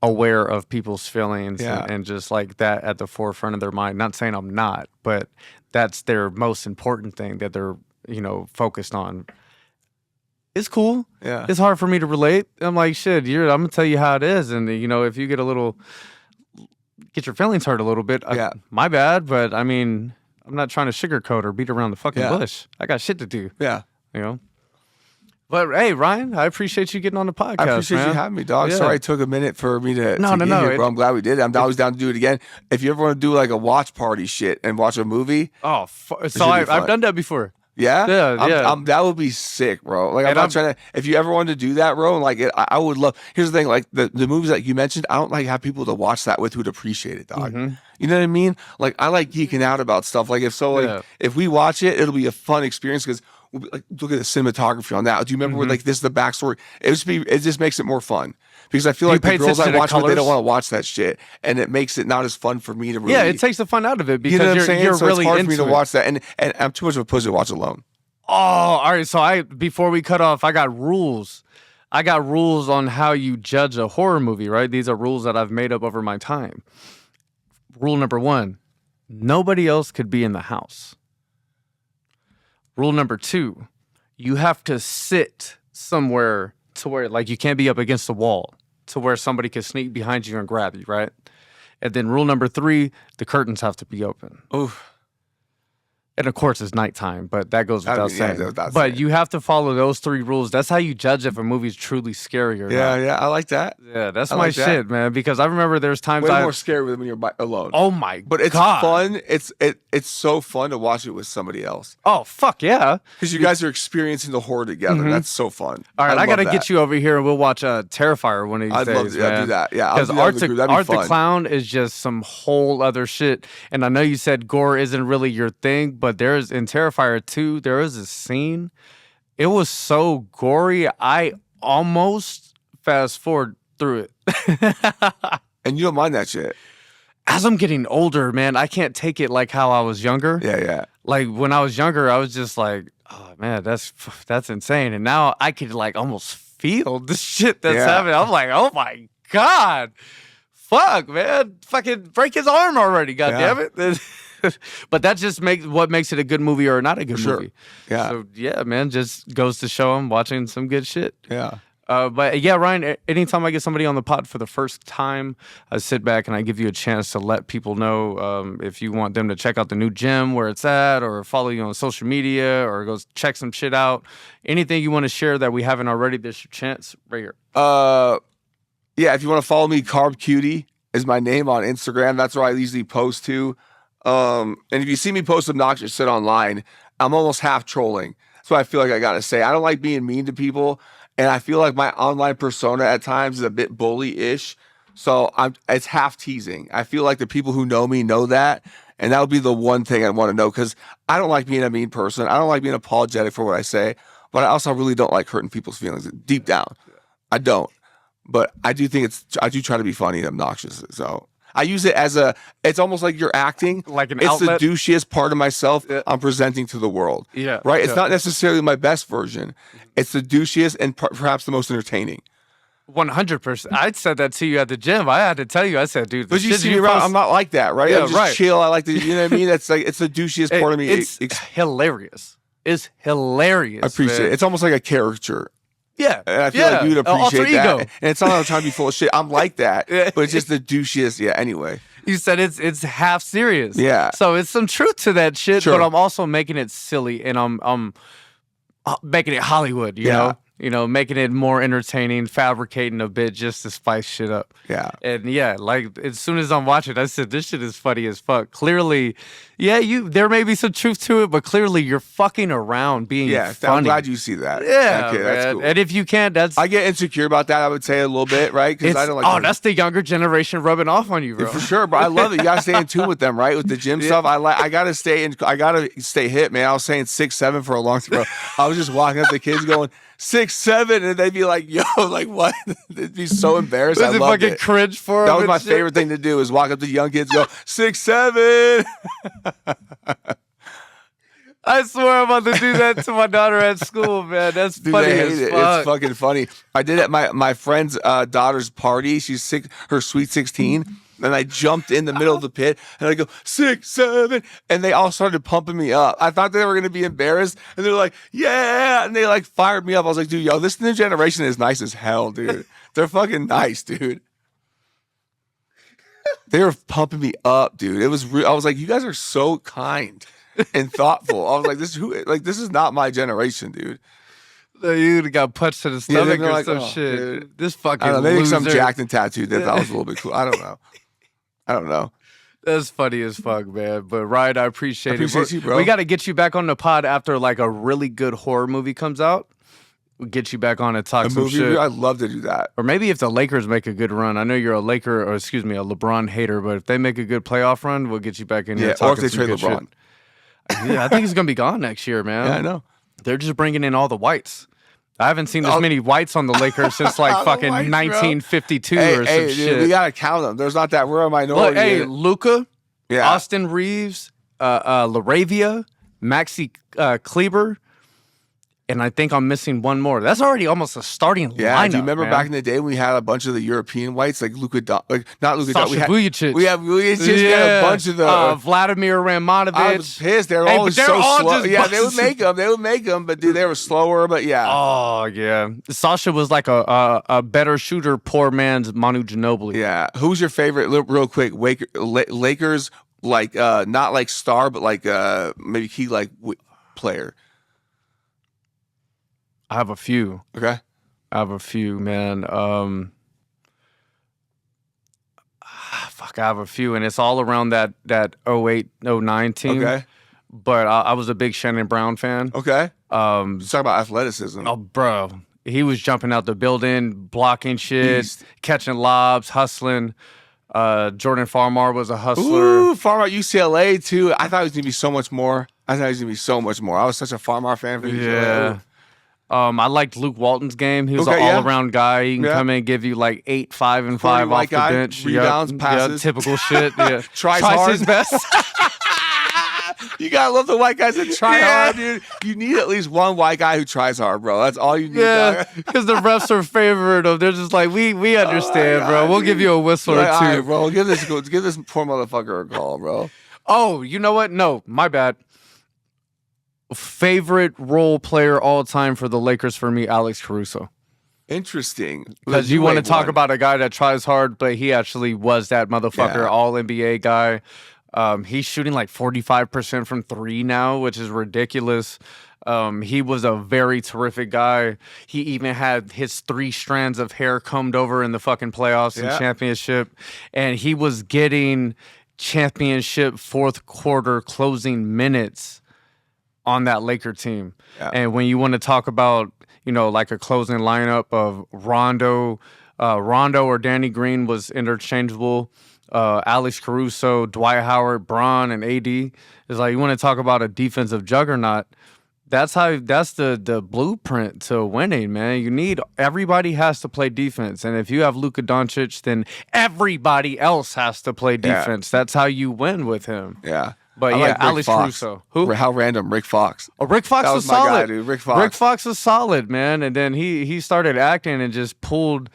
aware of people's feelings Yeah. and just like that at the forefront of their mind, not saying I'm not, but that's their most important thing that they're, focused on. It's cool. yeah. It's hard for me to relate. I'm like, shit, I'm gonna tell you how it is. And if you get your feelings hurt a little bit, Yeah. my bad. But I mean, I'm not trying to sugarcoat or beat around the fucking Yeah. bush. I got shit to do, Yeah. But hey, Ryan, I appreciate you getting on the podcast. I appreciate man. you having me, dog. Yeah. Sorry it took a minute for me to No, get no. here, bro. I'm glad we did it. I'm always down to do it again. If you ever want to do like a watch party shit and watch a movie, Oh, so should be I've fun. done that before. yeah, Yeah. that would be sick, bro. Like I'm And not I'm- trying to. If you ever wanted to do that, bro, like I would love. Here's the thing, like the movies that you mentioned, I don't like have people to watch that with who'd appreciate it, dog. Mm-hmm. You know what I mean? Like I like geeking out about stuff. Like Yeah. if we watch it, it'll be a fun experience because we'll be like, look at the cinematography on that. Do you remember Mm-hmm. where like this is the backstory? It just makes it more fun because I feel Do you like the pay girls attention I to watch with, they colors? don't want to watch that shit, and it makes it not as fun for me to really. Yeah, it takes the fun out of it because you know what I'm saying? you're So really it's hard into for me to it. watch that, and I'm too much of a pussy to watch alone. Oh, all right. So before we cut off, I got rules. I got rules on how you judge a horror movie, right? These are rules that I've made up over my time. Rule number 1, nobody else could be in the house. Rule number 2, you have to sit somewhere to where like you can't be up against the wall to where somebody can sneak behind you and grab you, right? And then rule number 3, the curtains have to be open. Oof. And of course, it's nighttime, but that goes without yeah, saying. without But saying. you have to follow those 3 rules. That's how you judge if a movie's truly scary or Yeah, not. yeah, I like that. Yeah, that's I my like that. shit, man. Because I remember there's times Way more scary when you're alone. oh my But it's God. fun. It's so fun to watch it with somebody else Oh, fuck yeah. because you guys are experiencing the horror together. That's so fun. Mm-hmm. All right, I got to love get that. you over here and we'll watch Terrifier one of these I'd days, love to man. do that. Yeah, I'll Because do that with the group. That'd be Art the fun. Clown is just some whole other shit. And I know you said gore isn't really your thing, but there's in Terrifier 2, there is a scene. It was so gory, I almost fast forward through it. And you don't mind that shit. As I'm getting older, man, I can't take it like how I was younger. Yeah, yeah. Like when I was younger, I was just like, oh man, that's insane. And now I could like almost feel the shit that's Yeah. happening. I'm like, oh my God. Fuck, man. Fucking break his arm already, God Yeah. damn it. But that just makes what makes it a good movie or not a good For sure. movie. Yeah. So yeah, man, just goes to show I'm watching some good shit. Yeah. But yeah, Ryan, anytime I get somebody on the pod for the first time, I sit back and I give you a chance to let people know if you want them to check out the new gym, where it's at, or follow you on social media, or go check some shit out. Anything you want to share that we haven't already, this is your chance right here. Yeah, if you want to follow me, Carb Cutie is my name on Instagram. That's where I usually post to. And if you see me post obnoxious shit online, I'm almost half trolling. So I feel like I gotta say, I don't like being mean to people, and I feel like my online persona at times is a bit bully-ish. So it's half teasing. I feel like the people who know me know that, and that would be the one thing I want to know because I don't like being a mean person. I don't like being apologetic for what I say, but I also really don't like hurting people's feelings deep down. I don't. But I do think I do try to be funny and obnoxious. So I use it as it's almost like you're acting. Like an it's outlet? the douchiest part of myself Yeah. I'm presenting to the world. Yeah. Right? It's Yeah. not necessarily my best version. It's the douchiest and perhaps the most entertaining. 100%. I said that to you at the gym. I had to tell you. I said, dude, but you see me around. I'm not like that, right? Yeah, I'm just right. chill. I like to, you know what I mean? That's like, it's the douchiest part of me. It's hilarious. It's hilarious. I appreciate it. It's almost like a caricature. Yeah. And I feel like you'd appreciate that. Ego. And it's not that I'm trying to be full of shit. I'm like that. But it's just the douchiest. Yeah, anyway. You said it's half serious. Yeah. So it's some truth to that shit, Sure. but I'm also making it silly and I'm making it Hollywood, you know? You know, making it more entertaining, fabricating a bit just to spice shit up. Yeah. And yeah, like as soon as I'm watching, I said, this shit is funny as fuck. Clearly, there may be some truth to it, but clearly you're fucking around being funny. I'm glad you see that. Yeah, okay, man. that's cool. And if you can't, I get insecure about that, I would say a little bit, right? Because I don't like that's the younger generation rubbing off on you, bro. For sure, bro. I love it. You gotta stay in tune with them, right? With the gym stuff. I gotta stay hit, man. I was saying 6'7" for a long time, bro. I was just walking up to kids going 6'7", and they'd be like, yo, like what? They'd be so embarrassed. Was it fucking cringe for them? That was my favorite thing to do, is walk up to young kids and go, 6'7". I swear I'm about to do that to my daughter at school, man. That's funny as fuck. It's fucking funny. I did it at my friend's daughter's party. She's her sweet 16. And I jumped in the middle of the pit, and I go 6'7", and they all started pumping me up. I thought they were gonna be embarrassed, and they're like, "Yeah!" And they like fired me up. I was like, "Dude, yo, this new generation is nice as hell, dude. They're fucking nice, dude." They were pumping me up, dude. It was I was like, "You guys are so kind and thoughtful." I was like, "This is not my generation, dude." You got punched to the stomach or like, some Dude. shit. This fucking I don't know, maybe loser. some jacked and tattooed that was a little bit cool. I don't know. That's funny as fuck, man. But Ryan, I appreciate it. Appreciate you, bro. We got to get you back on the pod after like a really good horror movie comes out. We'll get you back on and talk some shit. I'd love to do that. Or maybe if the Lakers make a good run. I know you're a LeBron hater, but if they make a good playoff run, we'll get you back in here. Yeah, or if they trade LeBron. Yeah, I think he's gonna be gone next year, man. Yeah, I know. They're just bringing in all the whites. I haven't seen this many whites on the Lakers since like fucking 1952 or some shit. Dude, we gotta count them. There's not that. We're a minority. Look, hey, Luka, yeah. Austin Reeves, Laravia, Maxi Kleber, and I think I'm missing one more. That's already almost a starting lineup. Do you remember man. back in the day when we had a bunch of the European whites, like not Luka? Sasha Vujacic. We had a bunch of the Vladimir Ramonovich. I was pissed. They were always so slow. Yeah, they would make them, but dude, they were slower. But yeah. Oh yeah, Sasha was like a better shooter, poor man's Manu Ginobili. Yeah. Who's your favorite? Real quick, Lakers, like not like star, but like maybe key like player. I have a few. Okay. I have a few, man. I have a few, and it's all around that 08, 09 team. Okay. But I was a big Shannon Brown fan. Okay. Let's talk about athleticism. Oh, bro. He was jumping out the building, blocking shit, catching lobs, hustling. Jordan Farmar was a hustler. Ooh, Farmar at UCLA, too. I thought he was going to be so much more. I was such a Farmar fan for UCLA. Yeah. I liked Luke Walton's game. He was an all-around guy. He can come in and give you like 8, 5, and 5 off the bench. Rebounds, passes. Typical shit. Yeah. Tries hard. His best. You gotta love the white guys that try hard, dude. You need at least one white guy who tries hard, bro. That's all you need. Yeah, because the refs are favoring them. They're just like, we understand, bro. We'll give you a whistle or two. All right, bro. Give this poor motherfucker a call, bro. Oh, you know what? No, my bad. Favorite role player all time for the Lakers for me, Alex Caruso. Interesting. Because you want to talk about a guy that tries hard, but he actually was that motherfucker, all NBA guy. He's shooting like 45% from 3 now, which is ridiculous. He was a very terrific guy. He even had his 3 strands of hair combed over in the fucking playoffs and championship. And he was getting championship fourth quarter closing minutes on that Laker team. Yeah. And when you want to talk about, like a closing lineup of Rondo or Danny Green was interchangeable. Alex Caruso, Dwight Howard, Bron, and AD. It's like, you want to talk about a defensive juggernaut. That's the blueprint to winning, man. Everybody has to play defense. And if you have Luka Doncic, then everybody else has to play defense. That's how you win with him. Yeah. But I yeah, like Rick Alex Fox. Caruso. Who? How random, Rick Fox. Oh, Rick Fox That was was my solid. guy, dude. Rick Fox. Rick Fox was solid, man. And then he started acting and just pulled,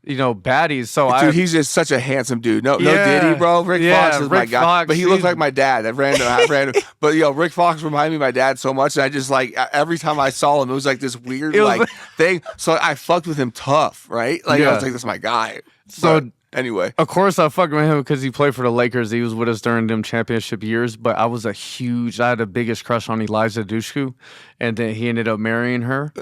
baddies. So Dude, he's just such a handsome dude. No Yeah. Diddy, bro. Rick Yeah, Fox is my Rick guy. Fox, But he looked he's- like my dad. That random. But Rick Fox reminded me of my dad so much. And I just every time I saw him, it was like this weird It was- thing. So I fucked with him tough, right? Like I Yeah. was like, this is my guy. So- But anyway. Of course, I fucked with him because he played for the Lakers. He was with us during them championship years. But I had the biggest crush on Eliza Dushku, and then he ended up marrying her.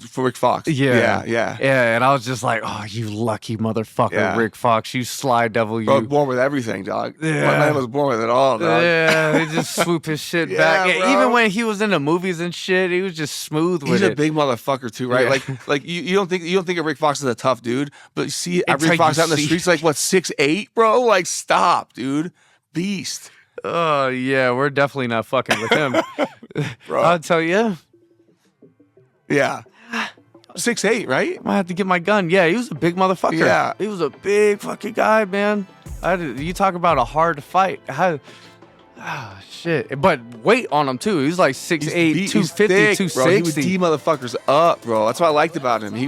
For Rick Fox. Yeah, Yeah. And I was just like, "Oh, you lucky motherfucker, Yeah. Rick Fox! You sly devil, you!" Bro, born with everything, dog. Yeah. My man was born with it all, dog. Yeah, he just swoop his shit Yeah, back. Yeah, bro. even when he was in the movies and shit, he was just smooth with He's a it. big motherfucker too, right? Yeah. Like you don't think of Rick Fox as a tough dude, but you see Until Rick Fox you out in the see- streets like what 6'8", bro? Like stop, dude. Beast. Oh yeah, we're definitely not fucking with him. Bro. I'll tell you, Yeah. 6'8", right? I might have to get my gun. Yeah, he was a big motherfucker. Yeah. He was a big fucking guy, man. You talk about a hard fight. Shit. But weight on him too. He was like 6'8", He's 250, thick, 260. bro. He would tee motherfuckers up, bro. That's what I liked about him. He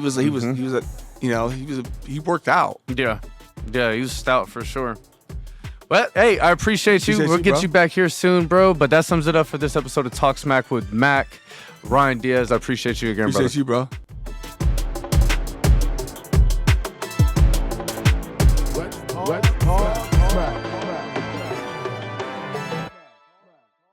worked out. Yeah. Yeah, he was stout for sure. But hey, I appreciate you. Appreciate We'll you, get bro. you back here soon, bro. But that sums it up for this episode of Talk Smack with Mac. Ryan Diaz, I appreciate you again, brother. Appreciate you, bro. Let's talk smack.